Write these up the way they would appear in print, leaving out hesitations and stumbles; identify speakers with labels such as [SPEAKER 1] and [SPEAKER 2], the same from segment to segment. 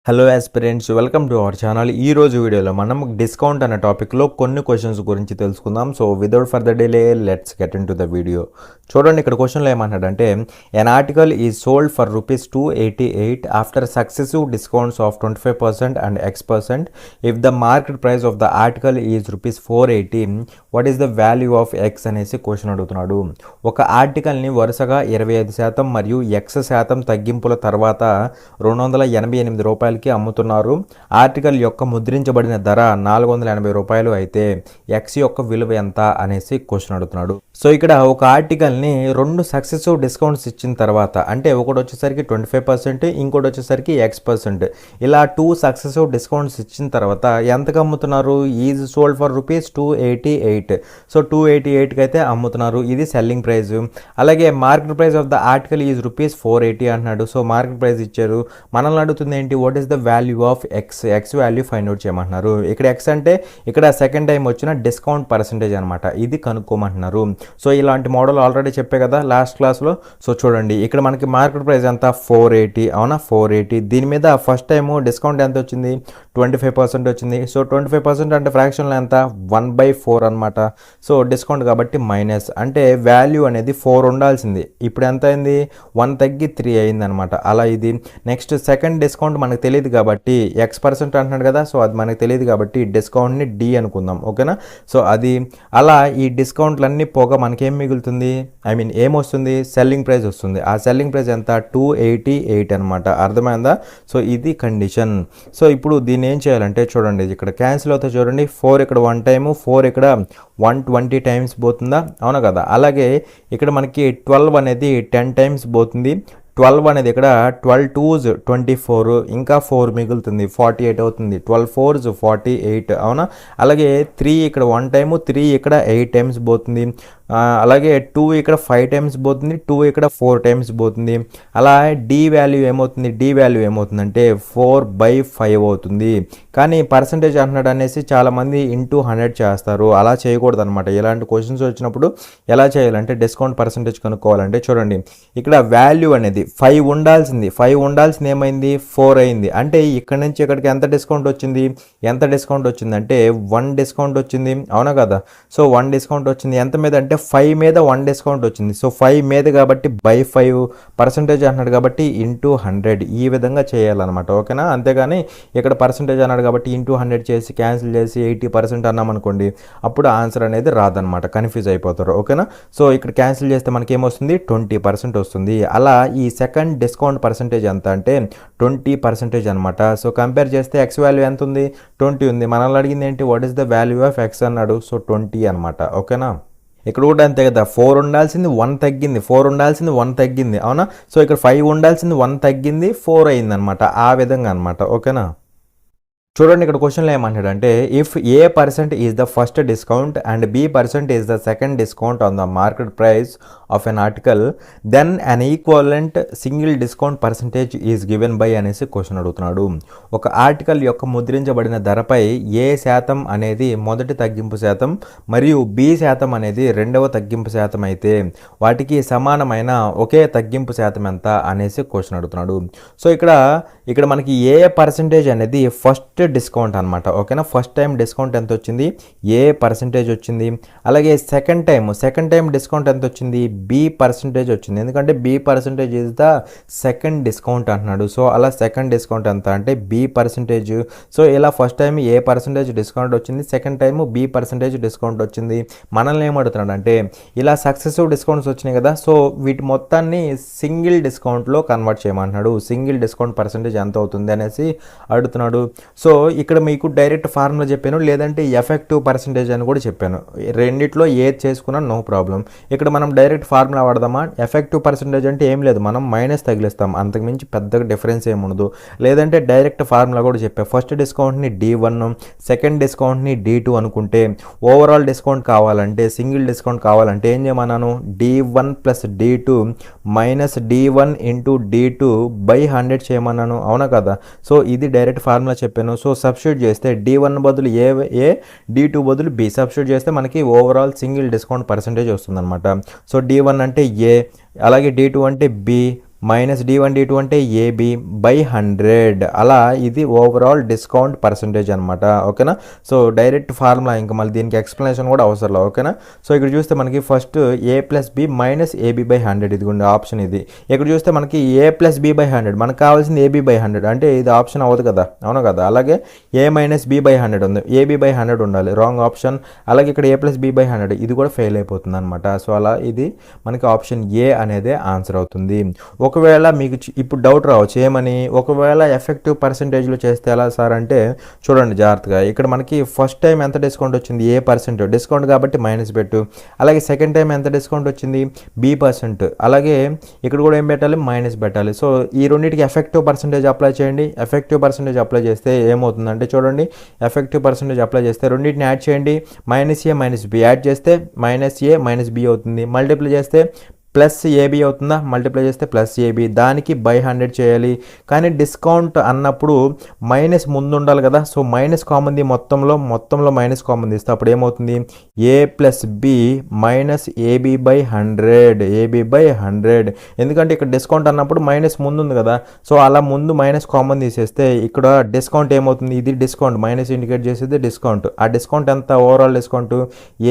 [SPEAKER 1] Hello aspirants, welcome to our channel. ఈ రోజు వీడియోలో మనం డిస్కౌంట్ అనే టాపిక్లో కొన్ని క్వశ్చన్స్ గురించి తెలుసుకుందాం. So without further delay let's get in to the video. చూడండి, ఇక్కడ క్వశ్చన్లో ఏమంటాడంటే ఎన్ article is sold for ₹288 after successive discounts of 25% and X%. If the market price of the article is ₹480, what is the value of X అనేసి question అడుగుతున్నాడు. ఒక ఆర్టికల్ని వరుసగా 25% మరియు X% తగ్గింపుల తర్వాత ₹288 అమ్ముతున్నారు. ఆర్టికల్ యొక్క ముద్రించబడిన ధర ₹480 అయితే X యొక్క విలువ ఎంత అనేసి క్వశ్చన్ అడుగుతున్నాడు. సో ఇక్కడ ఒక ఆర్టికల్ని 2 సక్సెసివ్ డిస్కౌంట్స్ ఇచ్చిన తర్వాత, అంటే ఒకటి వచ్చేసరికి 25%, ఇంకోటి వచ్చేసరికి X%, ఇలా 2 సక్సెసివ్ డిస్కౌంట్స్ ఇచ్చిన తర్వాత ఎంతకు అమ్ముతున్నారు? Is sold for ₹288. సో 288కి అయితే అమ్ముతున్నారు. ఇది సెల్లింగ్ ప్రైస్. అలాగే market price of the article is ₹480 అంటున్నాడు. సో మార్కెట్ ప్రైస్ ఇచ్చారు. మనల్ని అడుగుతుంది ఏంటి? What is the value of X value find out చేయమంటున్నారు. ఇక్కడ X అంటే ఇక్కడ సెకండ్ టైం వచ్చిన డిస్కౌంట్ పర్సంటేజ్ అనమాట. ఇది కనుక్కోమంటున్నారు. సో ఇలాంటి మోడల్ ఆల్రెడీ చెప్పే కదా లాస్ట్ క్లాస్లో. సో చూడండి, ఇక్కడ మనకి మార్కెట్ ప్రైస్ ఎంత? 480. అవునా, 480. దీని మీద ఫస్ట్ టైము డిస్కౌంట్ ఎంత వచ్చింది? 25% వచ్చింది. సో 25% అంటే ఫ్రాక్షన్లో ఎంత? 1/4 అనమాట. సో డిస్కౌంట్ కాబట్టి మైనస్, అంటే వాల్యూ అనేది 4 ఉండాల్సింది. ఇప్పుడు ఎంత అయింది? 1 తగ్గి 3 అయింది అనమాట. అలా ఇది. నెక్స్ట్ సెకండ్ డిస్కౌంట్ మనకు తెలియదు కాబట్టి X% అంటున్నాడు కదా. సో అది మనకు తెలియదు కాబట్టి డిస్కౌంట్ని D అనుకుందాం. ఓకేనా. సో అది అలా ఈ డిస్కౌంట్లన్నీ పోగా మనకేం మిగులుతుంది? ఏమొస్తుంది? సెల్లింగ్ ప్రైస్ వస్తుంది. ఆ సెల్లింగ్ ప్రైస్ ఎంత? 288 అనమాట. అర్థమైందా? సో ఇది కండిషన్. సో ఇప్పుడు దీన్ని ఏం చేయాలంటే చూడండి, ఇక్కడ క్యాన్సిల్ అవుతా చూడండి. 4 ఇక్కడ 1 టైము, 4 ఇక్కడ 120 టైమ్స్ పోతుందా? అవునా కదా. అలాగే ఇక్కడ మనకి 12 అనేది 10 టైమ్స్ పోతుంది. 12 అనేది ఇక్కడ 12 2s 24, ఇంకా 4 మిగులుతుంది, 48 అవుతుంది. 12 4s 48. అవునా. అలాగే 3 ఇక్కడ 1 టైము, 3 ఇక్కడ 8 టైమ్స్ పోతుంది. అలాగే 2 ఇక్కడ 5 టైమ్స్ పోతుంది, 2 ఇక్కడ 4 టైమ్స్ పోతుంది. అలా D వాల్యూ ఏమవుతుందంటే 4/5 అవుతుంది. కానీ పర్సంటేజ్ అంటున్నాడు అనేసి చాలామంది ఇంటూ 100 చేస్తారు. అలా చేయకూడదు అనమాట. ఇలాంటి క్వశ్చన్స్ వచ్చినప్పుడు ఎలా చేయాలంటే డిస్కౌంట్ పర్సంటేజ్ కనుక్కోవాలంటే చూడండి, ఇక్కడ వాల్యూ అనేది 5 ఉండాల్సింది. 5 ఉండాల్సింది ఏమైంది? 4 అయింది. అంటే ఇక్కడ నుంచి ఇక్కడికి ఎంత డిస్కౌంట్ వచ్చింది? అంటే 1 డిస్కౌంట్ వచ్చింది. అవునా కదా. సో 1 డిస్కౌంట్ వచ్చింది. ఎంత మీద అంటే 5 మీద 1 డిస్కౌంట్ వచ్చింది. సో 5 మీద కాబట్టి /5 పర్సంటేజ్ అన్నాడు కాబట్టి ఇంటూ 100 ఈ విధంగా చేయాలన్నమాట. ఓకేనా. అంతేగాని ఇక్కడ పర్సంటేజ్ అన్నాడు కాబట్టి ఇంటూ 100 చేసి క్యాన్సిల్ చేసి 80% అన్నాం అనుకోండి, అప్పుడు ఆన్సర్ అనేది రాదనమాట. కన్ఫ్యూజ్ అయిపోతారు. ఓకేనా. సో ఇక్కడ క్యాన్సిల్ చేస్తే మనకి ఏమొస్తుంది? 20% వస్తుంది. అలా ఈ సెకండ్ డిస్కౌంట్ పర్సంటేజ్ ఎంత అంటే 20% అనమాట. సో కంపేర్ చేస్తే X వాల్యూ ఎంత ఉంది? 20 ఉంది. మనల్ని అడిగింది ఏంటి? What is the value of X అన్నాడు. సో 20 అనమాట. ఓకేనా. ఇక్కడ కూడా అంతే కదా. 4 ఉండాల్సింది 1 తగ్గింది, 4 ఉండాల్సింది 1 తగ్గింది. అవునా. సో ఇక్కడ 5 ఉండాల్సింది 1 తగ్గింది, 4 అయింది అనమాట. ఆ విధంగా అనమాట. ఓకేనా. చూడండి, ఇక్కడ క్వశ్చన్లో ఏమంటాడంటే if A% is the first discount and B% is the second discount on the market price of an article, then an equivalent single discount percentage is given by అనేసి క్వశ్చన్ అడుగుతున్నాడు. ఒక ఆర్టికల్ యొక్క ముద్రించబడిన ధరపై A% అనేది మొదటి తగ్గింపు శాతం మరియు B% అనేది రెండవ తగ్గింపు శాతం అయితే వాటికి సమానమైన ఒకే తగ్గింపు శాతం ఎంత అనేసి క్వశ్చన్ అడుగుతున్నాడు. సో ఇక్కడ మనకి A% అనేది ఫస్ట్ డిస్కౌంట్ అనమాట. ఓకేనా. ఫస్ట్ టైం డిస్కౌంట్ ఎంత వచ్చింది? A% వచ్చింది. అలాగే సెకండ్ టైం డిస్కౌంట్ ఎంత వచ్చింది? B% వచ్చింది. ఎందుకంటే B% is the second discount అంటున్నాడు. సో అలా సెకండ్ డిస్కౌంట్ ఎంత అంటే B%. సో ఇలా ఫస్ట్ టైం A% డిస్కౌంట్ వచ్చింది, సెకండ్ టైం B% డిస్కౌంట్ వచ్చింది. మనల్ని ఏమడుగుతున్నాడు అంటే ఇలా సక్సెసివ్ డిస్కౌంట్స్ వచ్చినాయి కదా. సో వీటి మొత్తాన్ని సింగిల్ డిస్కౌంట్లో కన్వర్ట్ చేయమంటున్నాడు. సింగిల్ డిస్కౌంట్ పర్సంటేజ్ ఎంత అవుతుంది అనేసి అడుగుతున్నాడు. సో ఇక్కడ మీకు డైరెక్ట్ ఫార్ములా చెప్పాను, లేదంటే ఎఫెక్టివ్ పర్సంటేజ్ అని కూడా చెప్పాను. రెండిట్లో ఏది చేసుకున్నా నో ప్రాబ్లం. ఇక్కడ మనం డైరెక్ట్ ఫార్ములా వాడదామా? ఎఫెక్టివ్ పర్సంటేజ్ అంటే ఏం లేదు, మనం మైనస్ తగిలిస్తాం, అంతకుమించి పెద్దగా డిఫరెన్స్ ఏముండదు. లేదంటే డైరెక్ట్ ఫార్ములా కూడా చెప్పా. ఫస్ట్ డిస్కౌంట్ని D1, సెకండ్ డిస్కౌంట్ని D2 అనుకుంటే ఓవరాల్ డిస్కౌంట్ కావాలంటే, సింగిల్ డిస్కౌంట్ కావాలంటే ఏం చేయమన్నాను? D1 + D2 - D1 × D2 /100 చేయమన్నాను. అవునా కదా. సో ఇది డైరెక్ట్ ఫార్ములా చెప్పాను. సో సబ్స్టిట్యూట్ చేస్తే D1 బదులు A, D2 బదులు B సబ్స్టిట్యూట్ చేస్తే మనకి ఓవరాల్ సింగిల్ డిస్కౌంట్ పర్సంటేజ్ వస్తుందన్నమాట. సో D1 అంటే A, అలాగే D2 అంటే B మైనస్ D1 D2 అంటే AB బై 100. అలా ఇది ఓవరాల్ డిస్కౌంట్ పర్సంటేజ్ అనమాట. ఓకేనా. సో డైరెక్ట్ ఫార్ములా, ఇంకా మళ్ళీ దీనికి ఎక్స్ప్లెనేషన్ కూడా అవసరం లేదు. ఓకేనా. సో ఇక్కడ చూస్తే మనకి first A+B minus AB by 100 ఇదిగోండి ఆప్షన్ ఇది. ఇక్కడ చూస్తే మనకి A+B బై 100, మనకు కావాల్సింది AB బై 100, అంటే ఇది ఆప్షన్ అవ్వదు కదా, అవును కదా. అలాగే A మైనస్ B బై 100 ఉంది, AB బై 100 ఉండాలి, రాంగ్ ఆప్షన్. అలాగే ఇక్కడ A+B బై 100 ఇది కూడా ఫెయిల్ అయిపోతుంది అనమాట. సో అలా ఇది మనకి ఆప్షన్ ఏ అనేది ఆన్సర్ అవుతుంది. ఒకవేళ మీకు ఇప్పుడు డౌట్ రావచ్చు ఏమని, ఒకవేళ ఎఫెక్టివ్ పర్సంటేజ్లో చేస్తే ఎలా సార్ అంటే చూడండి జాగ్రత్తగా. ఇక్కడ మనకి ఫస్ట్ టైం ఎంత డిస్కౌంట్ వచ్చింది, A% డిస్కౌంట్ కాబట్టి మైనస్ పెట్టు. అలాగే సెకండ్ టైం ఎంత డిస్కౌంట్ వచ్చింది, B%. అలాగే ఇక్కడ కూడా ఏం పెట్టాలి, మైనస్ పెట్టాలి. సో ఈ రెండింటికి ఎఫెక్టివ్ పర్సంటేజ్ అప్లై చేయండి. ఎఫెక్టివ్ పర్సంటేజ్ అప్లై చేస్తే ఏమవుతుందంటే చూడండి, ఎఫెక్టివ్ పర్సంటేజ్ అప్లై చేస్తే రెండింటిని యాడ్ చేయండి. -A - B యాడ్ చేస్తే -A - B అవుతుంది. మల్టిప్లై చేస్తే +AB అవుతుందా, మల్టిప్లై చేస్తే +AB, దానికి బై 100 చేయాలి. కానీ డిస్కౌంట్ అన్నప్పుడు మైనస్ ముందు ఉండాలి కదా. సో మైనస్ కామన్ మొత్తంలో మైనస్ కామన్ తీస్తే అప్పుడు ఏమవుతుంది, A+B మైనస్ AB బై 100. ఎందుకంటే ఇక్కడ డిస్కౌంట్ అన్నప్పుడు మైనస్ ముందు ఉంది కదా. సో అలా ముందు మైనస్ కామన్ తీసేస్తే ఇక్కడ డిస్కౌంట్ ఏమవుతుంది, ఇది డిస్కౌంట్ మైనస్ ఇండికేట్ చేసేది డిస్కౌంట్. ఆ డిస్కౌంట్ ఎంత, overall discount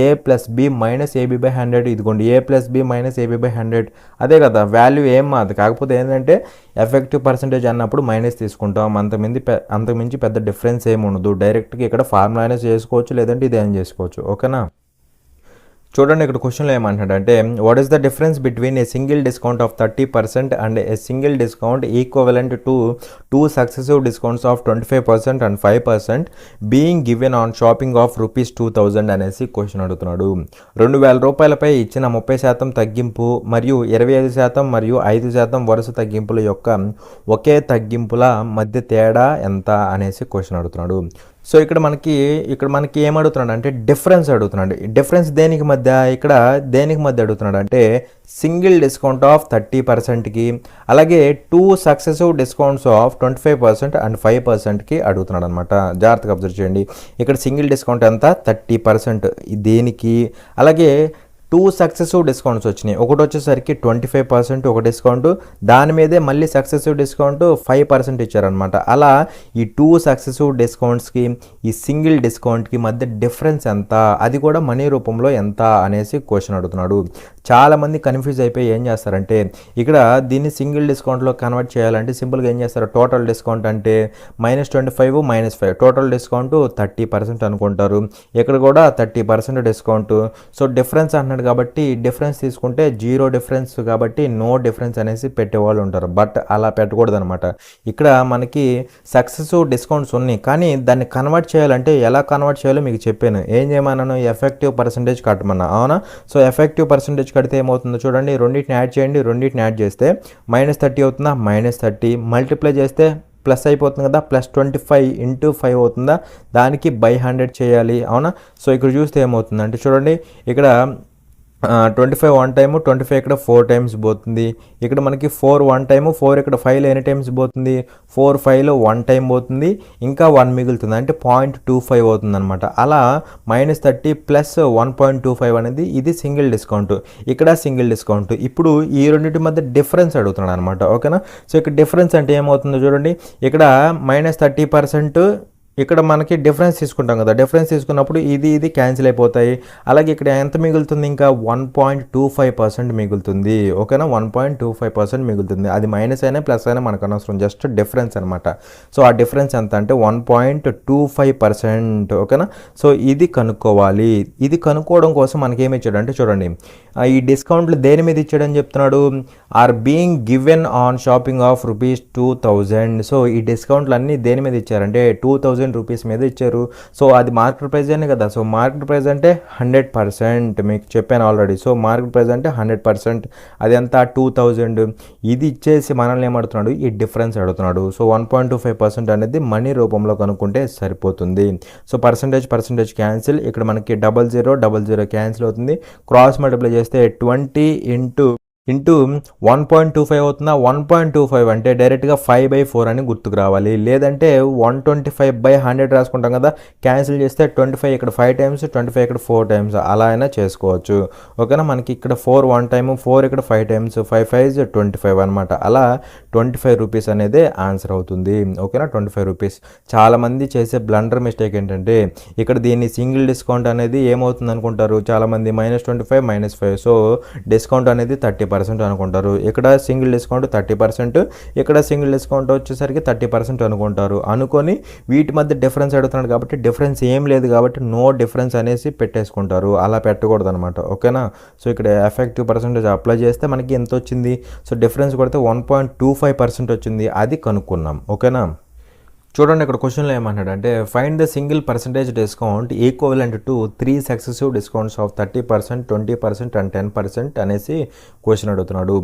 [SPEAKER 1] A+B minus AB by 100. ఇదిగోండి A+B మైనస్ AB బై 100, అదే కదా వాల్యూ ఏం మాది. కాకపోతే ఏంటంటే ఎఫెక్టివ్ పర్సంటేజ్ అన్నప్పుడు మైనస్ తీసుకుంటాం, అంతకుమించి పెద్ద డిఫరెన్స్ ఏమి ఉండదు. డైరెక్ట్గా ఇక్కడ ఫార్ములా అయినా చేసుకోవచ్చు, లేదంటే ఇదేం చేసుకోవచ్చు. ఓకేనా. చూడండి ఇక్కడ క్వశ్చన్లో ఏమంటాడంటే what is the difference between a single discount of 30% and a single discount equivalent to 2 successive discounts of 25% and 5% being given on shopping of ₹2000 అనేసి క్వశ్చన్ అడుగుతున్నాడు. 2000 రూపాయలపై ఇచ్చిన 30% తగ్గింపు మరియు 25% మరియు 5% వరుస తగ్గింపుల యొక్క ఒకే తగ్గింపుల మధ్య తేడా ఎంత అనేసి క్వశ్చన్ అడుగుతున్నాడు. సో ఇక్కడ మనకి ఏమడుగుతున్నాడు అంటే డిఫరెన్స్ అడుగుతున్నాడు. డిఫరెన్స్ దేనికి మధ్య, ఇక్కడ దేనికి మధ్య అడుగుతున్నాడు అంటే సింగిల్ డిస్కౌంట్ ఆఫ్ 30%కి అలాగే 2 సక్సెసివ్ డిస్కౌంట్స్ ఆఫ్ 25% అండ్ 5%కి అడుగుతున్నాడు అనమాట. జాగ్రత్తగా అబ్జర్వ్ చేయండి. ఇక్కడ సింగిల్ డిస్కౌంట్ ఎంత, 30% దేనికి, అలాగే 2 సక్సెసివ్ డిస్కౌంట్స్ వచ్చినాయి. ఒకటి వచ్చేసరికి 25% ఒక డిస్కౌంట్, దాని మీదే మళ్ళీ సక్సెసివ్ డిస్కౌంట్ 5% ఇచ్చారనమాట. అలా ఈ 2 సక్సెసివ్ డిస్కౌంట్స్కి ఈ సింగిల్ డిస్కౌంట్కి మధ్య డిఫరెన్స్ ఎంత, అది కూడా మనీ రూపంలో ఎంత అనేసి క్వశ్చన్ అడుగుతున్నాడు. చాలామంది కన్ఫ్యూజ్ అయిపోయి ఏం చేస్తారంటే ఇక్కడ దీన్ని సింగిల్ డిస్కౌంట్లో కన్వర్ట్ చేయాలంటే సింపుల్గా ఏం చేస్తారు, టోటల్ డిస్కౌంట్ అంటే -25 -5 టోటల్ డిస్కౌంట్ 30% అనుకుంటారు. ఇక్కడ కూడా 30% డిస్కౌంట్. సో డిఫరెన్స్ అంటున్నాడు కాబట్టి డిఫరెన్స్ తీసుకుంటే 0 డిఫరెన్స్ కాబట్టి నో డిఫరెన్స్ అనేసి పెట్టేవాళ్ళు ఉంటారు. బట్ అలా పెట్టకూడదు అనమాట. ఇక్కడ మనకి సక్సెసివ్ డిస్కౌంట్స్ ఉన్నాయి, కానీ దాన్ని కన్వర్ట్ చేయాలంటే ఎలా కన్వర్ట్ చేయాలో మీకు చెప్పాను. ఏం చేయమన్నాను, ఎఫెక్టివ్ పర్సంటేజ్ కట్టమన్నా, అవునా. సో ఎఫెక్టివ్ పర్సంటేజ్ కడితే ఏమవుతుందో చూడండి, రెండింటిని యాడ్ చేయండి. రెండింటిని యాడ్ చేస్తే -30 అవుతుందా, -30 మల్టిప్లై చేస్తే ప్లస్ అయిపోతుంది కదా, +25 × 5 అవుతుందా, దానికి బై 100 చేయాలి, అవునా. సో ఇక్కడ చూస్తే ఏమవుతుందంటే చూడండి, ఇక్కడ 25 1 టైము, 25 ఇక్కడ 4 టైమ్స్ పోతుంది. ఇక్కడ మనకి 4 1 టైము, 4 ఇక్కడ 5లో ఎన్ని టైమ్స్ పోతుంది, 4 5లో 1 టైం పోతుంది, ఇంకా 1 మిగులుతుంది, అంటే 0.25 అవుతుంది అనమాట. అలా -30 + 1.25 అనేది ఇది సింగిల్ డిస్కౌంట్, ఇక్కడ సింగిల్ డిస్కౌంట్. ఇప్పుడు ఈ రెండింటి మధ్య డిఫరెన్స్ అడుగుతున్నాడు అనమాట. ఓకేనా. సో ఇక్కడ డిఫరెన్స్ అంటే ఏమవుతుందో చూడండి, ఇక్కడ -30%, ఇక్కడ మనకి డిఫరెన్స్ తీసుకుంటాం కదా, డిఫరెన్స్ తీసుకున్నప్పుడు ఇది క్యాన్సిల్ అయిపోతాయి. అలాగే ఇక్కడ ఎంత మిగులుతుంది, ఇంకా 1.25% మిగులుతుంది. ఓకేనా, 1.25% మిగులుతుంది. అది మైనస్ అయినా ప్లస్ అయినా మనకు అనవసరం, జస్ట్ డిఫరెన్స్ అనమాట. సో ఆ డిఫరెన్స్ ఎంత అంటే 1.25%. ఓకేనా. సో ఇది కనుక్కోవాలి. ఇది కనుక్కోవడం కోసం మనకి ఏమి ఇచ్చాడు అంటే చూడండి, ఈ డిస్కౌంట్లు దేని మీద ఇచ్చాడని చెప్తున్నాడు, are being given on shopping of ₹2000. So ఈ డిస్కౌంట్లు అన్నీ దేని మీద ఇచ్చారంటే 2000 రూపీస్ మీద ఇచ్చారు. సో అది మార్కెట్ ప్రైస్ అనే కదా. సో మార్కెట్ ప్రైస్ అంటే 100%, మీకు చెప్పాను ఆల్రెడీ. సో మార్కెట్ ప్రైస్ అంటే 100%, అది ఎంత 2000. ఇది ఇచ్చేసి మనల్ని ఏమడుతున్నాడు, ఈ డిఫరెన్స్ అడుగుతున్నాడు. సో 1.25% అనేది మనీ రూపంలో కనుక్కుంటే సరిపోతుంది. సో పర్సంటేజ్ క్యాన్సిల్, ఇక్కడ మనకి 00 00 క్యాన్సిల్ అవుతుంది. క్రాస్ మల్టిప్లై చేస్తే 20 × ఇంటూ 1.25 అవుతుందా, 1.25 అంటే డైరెక్ట్గా 5/4 అని గుర్తుకు రావాలి. లేదంటే 125/100 రాసుకుంటాం కదా, క్యాన్సిల్ చేస్తే 25 ఇక్కడ 5 టైమ్స్, 25 ఇక్కడ 4 టైమ్స్ అలా అయినా చేసుకోవచ్చు. ఓకేనా, మనకి ఇక్కడ 4 1 టైము, 4 ఇక్కడ 5 టైమ్స్, 5 5 25 అనమాట. అలా 25 రూపీస్ అనేది ఆన్సర్ అవుతుంది. ఓకేనా, 25 రూపీస్. చాలామంది చేసే బ్లండర్ మిస్టేక్ ఏంటంటే ఇక్కడ దీన్ని సింగిల్ డిస్కౌంట్ అనేది ఏమవుతుంది అనుకుంటారు చాలామంది, -25 -5, సో డిస్కౌంట్ అనేది 30% అనుకుంటారు. ఇక్కడ సింగిల్ డిస్కౌంట్ 30%, ఇక్కడ సింగిల్ డిస్కౌంట్ వచ్చేసరికి 30% అనుకుంటారు. అనుకొని వీటి మధ్య డిఫరెన్స్ అడుగుతున్నాడు కాబట్టి డిఫరెన్స్ ఏం లేదు కాబట్టి నో డిఫరెన్స్ అనేసి పెట్టేసుకుంటారు. అలా పెట్టకూడదు అనమాట. ఓకేనా, సో ఇక్కడ ఎఫెక్టివ్ పర్సెంటేజ్ అప్లై చేస్తే మనకి ఎంత వచ్చింది, సో డిఫరెన్స్ కొడితే 1.25% వచ్చింది. అది కనుక్కున్నాం. ఓకేనా, చూడండి ఇక్కడ క్వశ్చన్లో ఏమన్నాడంటే find the single percentage discount equivalent to 3 successive discounts of 30%, 20% and 10% అనేసి క్వశ్చన్ అడుగుతున్నాడు.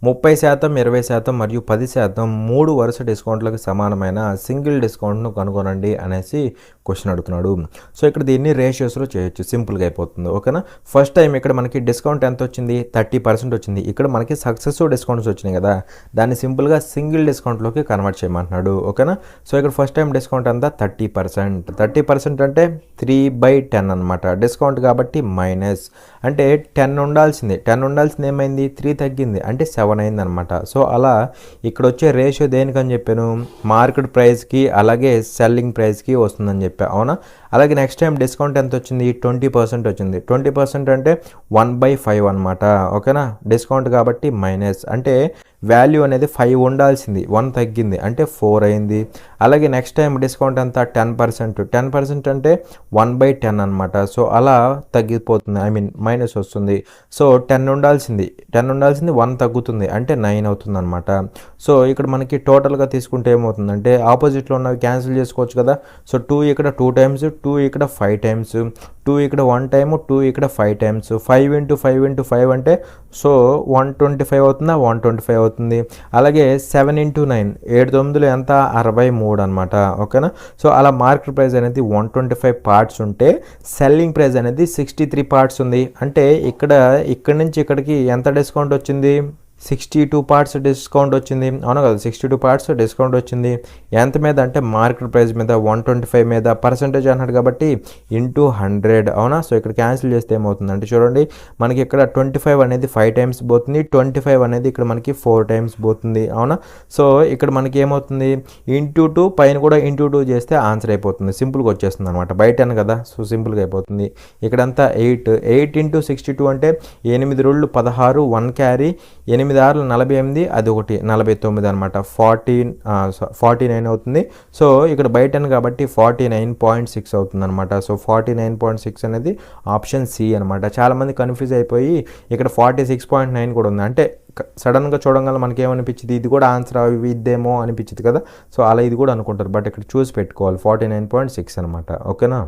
[SPEAKER 1] 30%, 20% మరియు 10% 3 వరుస డిస్కౌంట్లకు సమానమైన సింగిల్ డిస్కౌంట్ను కనుగొనండి అనేసి క్వశ్చన్ అడుగుతున్నాడు. సో ఇక్కడ దీన్ని రేషియోస్లో చేయొచ్చు, సింపుల్గా అయిపోతుంది. ఓకేనా, ఫస్ట్ టైం ఇక్కడ మనకి డిస్కౌంట్ ఎంత వచ్చింది, 30% వచ్చింది. ఇక్కడ మనకి సక్సెసివ్ డిస్కౌంట్స్ వచ్చినాయి కదా, దాన్ని సింపుల్గా సింగిల్ డిస్కౌంట్లోకి కన్వర్ట్ చేయమంటున్నాడు. ఓకేనా, సో ఇక్కడ ఫస్ట్ టైం డిస్కౌంట్ అంతా 30%. 30% అంటే 3/10 అనమాట. డిస్కౌంట్ కాబట్టి మైనస్ అంటే 10 ఉండాల్సింది. 10 ఉండాల్సింది ఏమైంది, 3 తగ్గింది అంటే 7 అయింది అనమాట. సో అలా ఇక్కడ వచ్చే రేషియో దేనికని చెప్పాను, మార్కెట్ ప్రైస్కి అలాగే సెల్లింగ్ ప్రైస్కి వస్తుందని చెప్పా. అవునా, అలాగే నెక్స్ట్ టైం డిస్కౌంట్ ఎంత వచ్చింది, 20% వచ్చింది. 20% అంటే 1/5 అనమాట. ఓకేనా, డిస్కౌంట్ కాబట్టి మైనస్ అంటే వాల్యూ అనేది 5 ఉండాల్సింది, 1 తగ్గింది అంటే 4 అయింది. అలాగే నెక్స్ట్ టైం డిస్కౌంట్ అంతా 10%. 10% అంటే 1/10 అనమాట. సో అలా తగ్గిపోతుంది, మైనస్ వస్తుంది. సో 10 ఉండాల్సింది 1 తగ్గుతుంది అంటే 9 అవుతుంది అనమాట. సో ఇక్కడ మనకి టోటల్గా తీసుకుంటే ఏమవుతుందంటే ఆపోజిట్లో ఉన్నవి క్యాన్సిల్ చేసుకోవచ్చు కదా. సో 2 ఇక్కడ 2 టైమ్స్, 2 ఇక్కడ 5 టైమ్స్, 2 ఇక్కడ 1 టైము, 2 ఇక్కడ 5 టైమ్స్, 5 × 5 × 5 అంటే సో 125 అవుతుందా, 125 అవుతుంది. అలాగే 7 × 9, 7 9 ఎంత, 63 అనమాట. ఓకేనా, సో అలా మార్కెట్ ప్రైస్ అనేది 125 పార్ట్స్ ఉంటే సెల్లింగ్ ప్రైస్ అనేది 63 పార్ట్స్ ఉంది. అంటే ఇక్కడ నుంచి ఇక్కడికి ఎంత డిస్కౌంట్ వచ్చింది, 62 పార్ట్స్ డిస్కౌంట్ వచ్చింది. అవునా కదా, 62 పార్ట్స్ డిస్కౌంట్ వచ్చింది. ఎంత మీద అంటే మార్కెట్ ప్రైస్ మీద 125 మీద, పర్సంటేజ్ అన్నాడు కాబట్టి ఇంటూ 100. అవునా, సో ఇక్కడ క్యాన్సిల్ చేస్తే ఏమవుతుందంటే చూడండి, మనకి ఇక్కడ 25 అనేది 5 టైమ్స్ పోతుంది, 25 అనేది ఇక్కడ మనకి 4 టైమ్స్ పోతుంది. అవునా, సో ఇక్కడ మనకి ఏమవుతుంది, ఇంటూ 2 పైన కూడా ఇంటూ 2 చేస్తే ఆన్సర్ అయిపోతుంది, సింపుల్గా వచ్చేస్తుంది అనమాట. బయట కదా, సో సింపుల్గా అయిపోతుంది. ఇక్కడంతా 8 × 62 అంటే 8 2 16, 1 క్యారీ, 8 6 48, అది ఒకటి 49 అనమాట. 49 అవుతుంది. సో ఇక్కడ బయట కాబట్టి 49.6 అవుతుంది అనమాట. సో 49.6 అనేది ఆప్షన్ సి అనమాట. చాలామంది కన్ఫ్యూజ్ అయిపోయి ఇక్కడ 46.9 కూడా ఉంది. అంటే సడన్గా చూడంగానే మనకి ఏమనిపించింది, ఇది కూడా ఆన్సర్ ఇద్దేమో అనిపించింది కదా. సో అలా ఇది కూడా అనుకుంటారు, బట్ ఇక్కడ చూసి పెట్టుకోవాలి 49.6 అనమాట. ఓకేనా,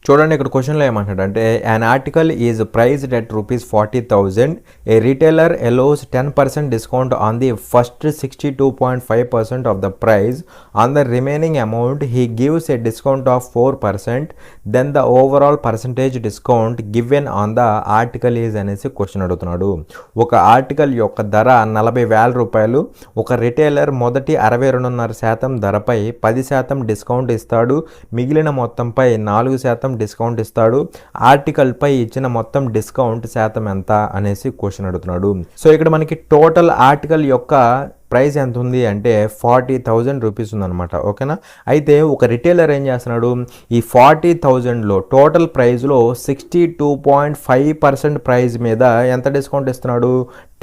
[SPEAKER 1] చూడండి ఇక్కడ క్వశ్చన్లో ఏమంటాడంటే an article is priced at ₹40,000. A retailer allows 10% discount on the first 62.5% of the price. On the remaining amount he gives a discount of 4%. Then the overall percentage discount given on the article is అనేసి question అడుగుతున్నాడు. ఒక article యొక్క ధర 40,000 రూపాయలు. ఒక retailer మొదటి 62.5% ధరపై 10% discount ఇస్తాడు. మిగిలిన మొత్తంపై 4% డిస్కౌంట్ ఇస్తాడు. ఆర్టికల్ పై ఇచ్చిన మొత్తం డిస్కౌంట్ శాతం ఎంత అనేసి క్వశ్చన్ అడుగుతున్నాడు. సో ఇక్కడ మనకి టోటల్ ఆర్టికల్ యొక్క ప్రైస్ ఎంత ఉంది అంటే 40,000 రూపీస్ ఉందన్నమాట. ఓకేనా, అయితే ఒక రిటైలర్ ఏం చేస్తున్నాడు, ఈ 40,000లో టోటల్ ప్రైస్లో 62.5% ప్రైస్ మీద ఎంత డిస్కౌంట్ ఇస్తున్నాడు,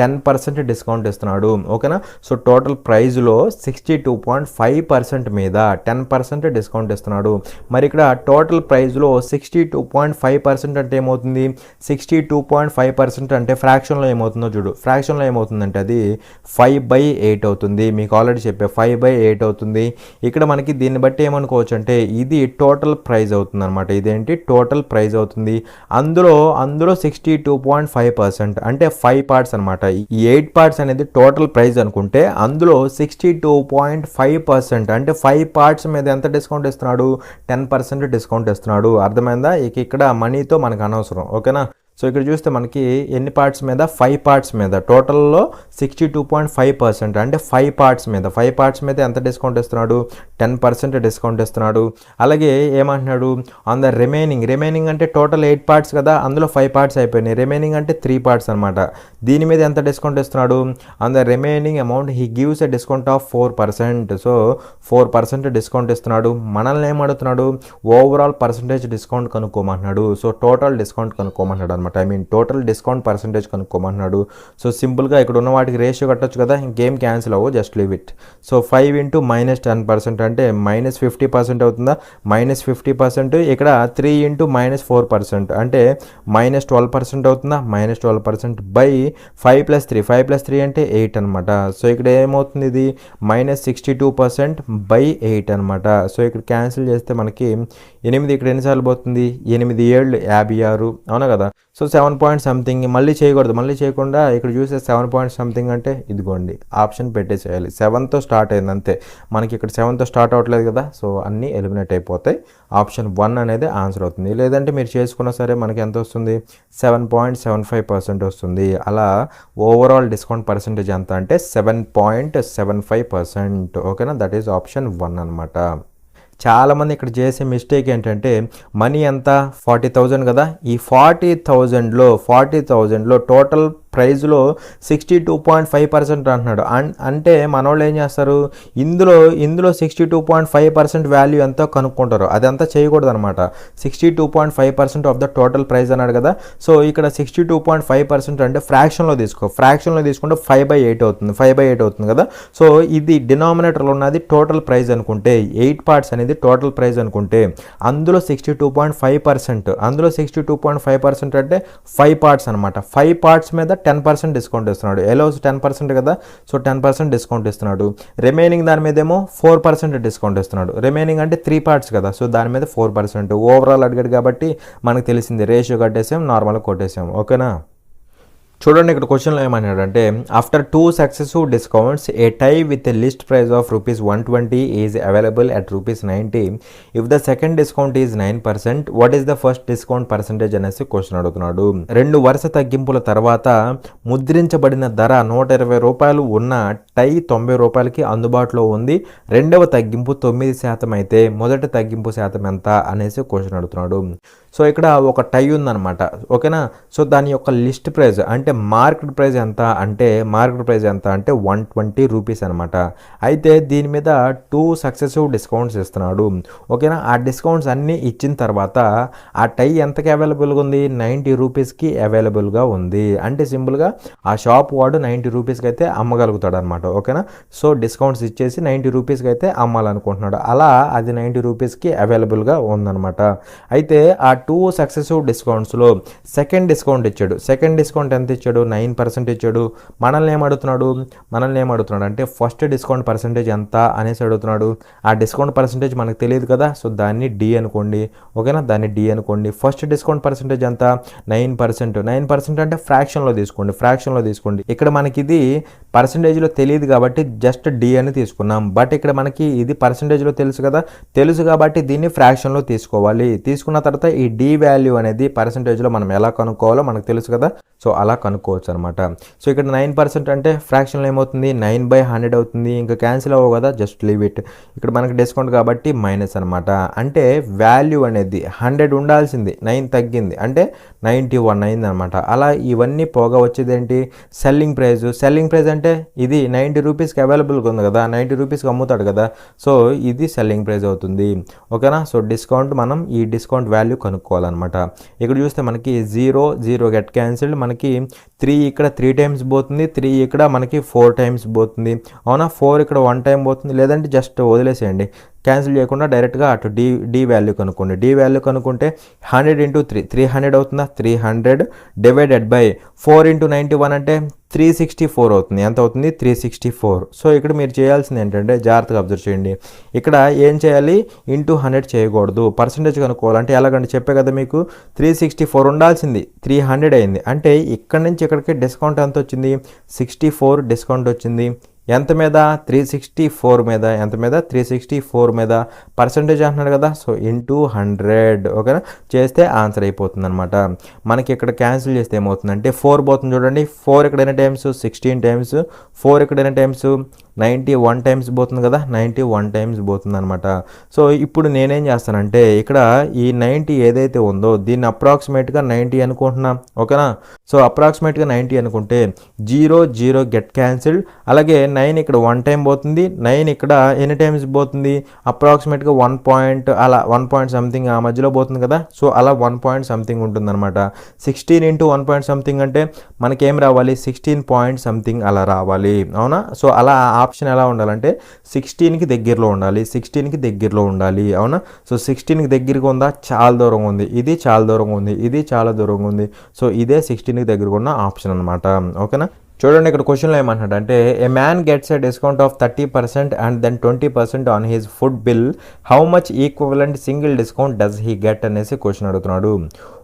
[SPEAKER 1] 10% డిస్కౌంట్ ఇస్తున్నాడు. ఓకేనా, సో టోటల్ ప్రైస్లో 62.5% మీద 10% డిస్కౌంట్ ఇస్తున్నాడు. మరి ఇక్కడ టోటల్ ప్రైస్లో 62.5% అంటే ఏమవుతుంది, 62.5% అంటే ఫ్రాక్షన్లో ఏమవుతుందో చూడు. ఫ్రాక్షన్లో ఏమవుతుందంటే అది 5/8 అవుతుంది. మీకు ఆల్రెడీ చెప్పే 5/8 అవుతుంది. ఇక్కడ మనకి దీన్ని బట్టి ఏమనుకోవచ్చు అంటే ఇది టోటల్ ప్రైస్ అవుతుంది అనమాట. ఇదేంటి టోటల్ ప్రైస్ అవుతుంది. అందులో 62.5% అంటే 5 పార్ట్స్ అనమాట. ఈ 8 పార్ట్స్ అనేది టోటల్ ప్రైస్ అనుకుంటే అందులో 62.5% అంటే 5 పార్ట్స్ మీద ఎంత డిస్కౌంట్ ఇస్తున్నాడు, 10% డిస్కౌంట్ ఇస్తున్నాడు. అర్థమైందా? ఇక్కడ మనీతో మనకు అనవసరం. ఓకేనా, సో ఇక్కడ చూస్తే మనకి ఎన్ని పార్ట్స్ మీద 5 పార్ట్స్ మీద టోటల్లో 62.5% అంటే 5 పార్ట్స్ మీద ఎంత డిస్కౌంట్ ఇస్తున్నాడు 10% డిస్కౌంట్ ఇస్తున్నాడు. అలాగే ఏమంటున్నాడు ఆన్ ద రిమైనింగ్ అంటే టోటల్ 8 పార్ట్స్ కదా, అందులో 5 పార్ట్స్ అయిపోయినాయి, రిమైనింగ్ అంటే 3 పార్ట్స్ అనమాట. దీని మీద ఎంత డిస్కౌంట్ ఇస్తున్నాడు on the remaining amount he gives a discount of 4%. So 4% discount ఇస్తున్నాడు. మనల్ని ఏమడుగుతున్నాడు ఓవరాల్ పర్సంటేజ్ డిస్కౌంట్ కనుక్కోమంటున్నాడు. సో టోటల్ డిస్కౌంట్ కనుక్కోమంటున్నాడు అనమాట. టోటల్ డిస్కౌంట్ పర్సంటేజ్ కనుక్కోమంటున్నాడు. సో సింపుల్గా ఇక్కడ ఉన్న వాటికి రేషియో కట్టొచ్చు కదా, ఇంకేం క్యాన్సిల్ అవ్వవు, just leave it. So 5 into -10% అంటే -50% అవుతుందా, -50%. ఇక్కడ 3 ఇంటూ -4% అంటే -12% అవుతుందా, -12% బై 5 + 3 అంటే 8 అనమాట. సో ఇక్కడ ఏమవుతుంది, ఇది -62% బై 8 అనమాట. సో ఇక్కడ క్యాన్సిల్ చేస్తే మనకి 8 ఇక్కడ ఎన్నిసార్లు పోతుంది, 8 7 56 అవునా కదా. సో 7 పాయింట్ సంథింగ్ మళ్ళీ చేయకూడదు, మళ్ళీ చేయకుండా ఇక్కడ చూసే 7 పాయింట్ సంథింగ్ అంటే ఇదిగోండి ఆప్షన్ పెట్టేసేయాలి. 7తో స్టార్ట్ అయింది అంతే, మనకి ఇక్కడ 7తో స్టార్ట్ అవ్వట్లేదు కదా, సో అన్నీ ఎలిమినేట్ అయిపోతాయి. ఆప్షన్ 1 అనేది ఆన్సర్ అవుతుంది. లేదంటే మీరు చేసుకున్నా సరే మనకి ఎంత వస్తుంది 7.75% వస్తుంది. అలా ఓవరాల్ డిస్కౌంట్ పర్సంటేజ్ ఎంత అంటే 7.75%. ఓకేనా, దట్ ఈజ్ ఆప్షన్ 1 అనమాట. చాలామంది ఇక్కడ చేసే మిస్టేక్ ఏంటంటే మనీ ఎంత 40,000 కదా, ఈ 40,000లో టోటల్ ప్రైజ్లో 62.5% అంటున్నాడు. అంటే మనోళ్ళు ఏం చేస్తారు, ఇందులో 62.5% వాల్యూ ఎంతో కనుక్కుంటారు. అదంతా చేయకూడదు అనమాట. 62.5% ఆఫ్ ద టోటల్ ప్రైజ్ అన్నాడు కదా. సో ఇక్కడ 62.5% అంటే ఫ్రాక్షన్లో తీసుకుంటే 5/8 అవుతుంది కదా. సో ఇది డినామినేటర్లో ఉన్నది టోటల్ ప్రైజ్ అనుకుంటే, 8 పార్ట్స్ అనేది టోటల్ ప్రైజ్ అనుకుంటే, అందులో 62.5% అంటే 5 పార్ట్స్ అనమాట. 5 పార్ట్స్ మీద 10% డిస్కౌంట్ ఇస్తున్నాడు. ఎలోస్ 10% కదా, సో 10% డిస్కౌంట్ ఇస్తున్నాడు. రిమైనింగ్ దాని మీద ఏమో 4% డిస్కౌంట్ ఇస్తున్నాడు. రిమైనింగ్ అంటే 3 పార్ట్స్ కదా, సో దాని మీద 4%. ఓవరాల్ అడిగాడు కాబట్టి మనకు తెలిసింది, రేషియో కట్టేసాం, నార్మల్గా కొట్టేసాం. ఓకేనా. చూడండి ఇక్కడ క్వశ్చన్లో ఏమన్నాడంటే after 2 successive discounts a tie with a list price of ₹120 is available at ₹90. If the second discount is 9%, what is the first discount percentage అనేసి క్వశ్చన్ అడుగుతున్నాడు. 2 వరుస తగ్గింపుల తర్వాత ముద్రించబడిన ధర ₹120 ఉన్న టై ₹90కి అందుబాటులో ఉంది. రెండవ తగ్గింపు 9% అయితే మొదటి తగ్గింపు శాతం ఎంత అనేసి క్వశ్చన్ అడుగుతున్నాడు. సో ఇక్కడ ఒక టై ఉందన్నమాట. ఓకేనా. సో దాని యొక్క లిస్ట్ ప్రైస్ అంటే మార్కెట్ ప్రైస్ ఎంత అంటే ₹120 అనమాట. అయితే దీని మీద 2 సక్సెసివ్ డిస్కౌంట్స్ ఇస్తున్నాడు. ఓకేనా. ఆ డిస్కౌంట్స్ అన్నీ ఇచ్చిన తర్వాత ఆ టై ఎంతకి అవైలబుల్గా ఉంది, ₹90కి అవైలబుల్గా ఉంది. అంటే సింపుల్గా ఆ షాప్ వాడు ₹90కి అయితే అమ్మగలుగుతాడు అనమాట. ఓకేనా. సో డిస్కౌంట్స్ ఇచ్చేసి ₹90కి అయితే అమ్మాలనుకుంటున్నాడు. అలా అది ₹90కి అవైలబుల్గా ఉందన్నమాట. అయితే ఆ 2 సక్సెసివ్ డిస్కౌంట్స్లో సెకండ్ డిస్కౌంట్ ఇచ్చాడు. సెకండ్ డిస్కౌంట్ ఎంత ఇచ్చాడు, 9% ఇచ్చాడు. మనల్ని ఏమడుగుతున్నాడు అంటే ఫస్ట్ డిస్కౌంట్ పర్సంటేజ్ ఎంత అనేసి అడుగుతున్నాడు. ఆ డిస్కౌంట్ పర్సంటేజ్ మనకు తెలియదు కదా, సో దాన్ని డి అనుకోండి. ఓకేనా, దాన్ని డి అనుకోండి. ఫస్ట్ డిస్కౌంట్ పర్సంటేజ్ ఎంత 9% అంటే ఫ్రాక్షన్లో తీసుకోండి. ఇక్కడ మనకి ఇది పర్సంటేజ్లో తెలియదు కాబట్టి జస్ట్ డి అని తీసుకున్నాం. బట్ ఇక్కడ మనకి ఇది పర్సంటేజ్లో తెలుసు కాబట్టి దీన్ని ఫ్రాక్షన్లో తీసుకోవాలి. తీసుకున్న తర్వాత ఈ డి వాల్యూ అనేది పర్సంటేజ్లో మనం ఎలా కనుక్కోవాలో మనకు తెలుసు కదా, సో అలా కనుక్కోవచ్చు అనమాట. సో ఇక్కడ 9% అంటే ఫ్రాక్షన్లో ఏమవుతుంది 9/100 అవుతుంది. ఇంకా క్యాన్సిల్ అవ్వవు కదా, జస్ట్ లీవ్ ఇట్. ఇక్కడ మనకి డిస్కౌంట్ కాబట్టి మైనస్ అనమాట. అంటే వాల్యూ అనేది 100 ఉండాల్సింది, 9 తగ్గింది అంటే 91 అయింది అనమాట. అలా ఇవన్నీ పోగా వచ్చేది ఏంటి, సెల్లింగ్ ప్రైస్ అంటే ఇది ₹90కి అవైలబుల్గా ఉంది కదా, ₹90కి అమ్ముతాడు కదా, సో ఇది సెల్లింగ్ ప్రైస్ అవుతుంది. ఓకేనా. సో డిస్కౌంట్ మనం ఈ డిస్కౌంట్ వాల్యూ కనుక్కోవాలన్నమాట. ఇక్కడ చూస్తే మనకి 0 గెట్ క్యాన్సిల్డ్, మనకి 3 ఇక్కడ 3 టైమ్స్ పోతుంది, 3 ఇక్కడ మనకి 4 టైమ్స్ పోతుంది. అవునా, 4 ఇక్కడ 1 టైం పోతుంది. లేదంటే జస్ట్ వదిలేసేయండి, క్యాన్సిల్ చేయకుండా డైరెక్ట్గా అటు డి వాల్యూ కనుక్కోండి. డి వాల్యూ కనుక్కుంటే 100 × 300 అవుతుందా, 300 డివైడెడ్ బై 4 × 91 అంటే 364 అవుతుంది. ఎంత అవుతుంది 364. సో ఇక్కడ మీరు చేయాల్సింది ఏంటంటే జాగ్రత్తగా అబ్జర్వ్ చేయండి. ఇక్కడ ఏం చేయాలి, × 100 చేయకూడదు. పర్సంటేజ్ కనుక్కోవాలంటే ఎలాగంటే చెప్పే కదా మీకు, 364 ఉండాల్సింది 300 అయింది. అంటే ఇక్కడ నుంచి ఇక్కడికి డిస్కౌంట్ ఎంత వచ్చింది, 64 డిస్కౌంట్ వచ్చింది. ఎంత మీద 364 మీద ఎంత మీద 364 మీద పర్సంటేజ్ అంటున్నాడు కదా, సో ఇంటూ 100 ఓకేనా చేస్తే ఆన్సర్ అయిపోతుంది అనమాట. మనకి ఇక్కడ క్యాన్సిల్ చేస్తే ఏమవుతుందంటే 4 పోతుంది చూడండి, 4 ఎక్కడైనా టైమ్స్ 16 టైమ్స్, 4 ఎక్కడైనా టైమ్స్ 91 టైమ్స్ పోతుంది కదా, 91 టైమ్స్ పోతుంది అనమాట. సో ఇప్పుడు నేనేం చేస్తానంటే ఇక్కడ ఈ 90 ఏదైతే ఉందో దీన్ని అప్రాక్సిమేట్గా 90 అనుకుంటున్నా ఓకేనా. సో అప్రాక్సిమేట్గా 90 అనుకుంటే 0 0 గెట్ క్యాన్సిల్డ్, అలాగే 9 ఇక్కడ 1 టైం పోతుంది, 9 ఇక్కడ ఎన్ని టైమ్స్ పోతుంది అప్రాక్సిమేట్గా 1 పాయింట్ అలా 1 పాయింట్ సంథింగ్ ఆ మధ్యలో పోతుంది కదా, సో అలా 1 పాయింట్ సంథింగ్ ఉంటుంది అనమాట. 16 ఇంటూ 1 పాయింట్ సంథింగ్ అంటే మనకేం రావాలి 16 పాయింట్ సంథింగ్ అలా రావాలి అవునా. సో అలా ఆప్షన్ ఎలా ఉండాలంటే 16కి దగ్గరలో ఉండాలి, 16కి దగ్గరలో ఉండాలి అవునా. సో 16కి దగ్గరగా ఉందా, చాలా దూరంగా ఉంది, ఇది చాలా దూరంగా ఉంది, ఇది చాలా దూరంగా ఉంది. సో ఇదే 16కి దగ్గరగా ఉన్న ఆప్షన్ అనమాట ఓకేనా. చూడండి ఇక్కడ క్వశ్చన్లో ఏమంటున్నాడు అంటే a man gets a discount of 30% and then 20% on his food bill, how much equivalent single discount does he get అనేసి క్వశ్చన్ అడుగుతున్నాడు.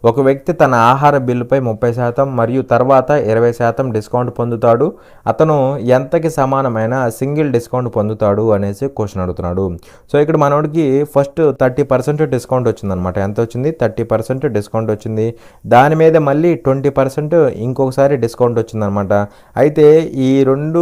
[SPEAKER 1] ఒక వ్యక్తి తన ఆహార బిల్లుపై 30% మరియు తర్వాత 20% డిస్కౌంట్ పొందుతాడు, అతను ఎంతకి సమానమైన సింగిల్ డిస్కౌంట్ పొందుతాడు అనేసి క్వశ్చన్ అడుగుతున్నాడు. సో ఇక్కడ మనోడికి ఫస్ట్ 30% డిస్కౌంట్ వచ్చిందనమాట. ఎంత వచ్చింది 30% డిస్కౌంట్ వచ్చింది, దాని మీద మళ్ళీ 20% ఇంకొకసారి డిస్కౌంట్ వచ్చిందనమాట. అయితే ఈ రెండు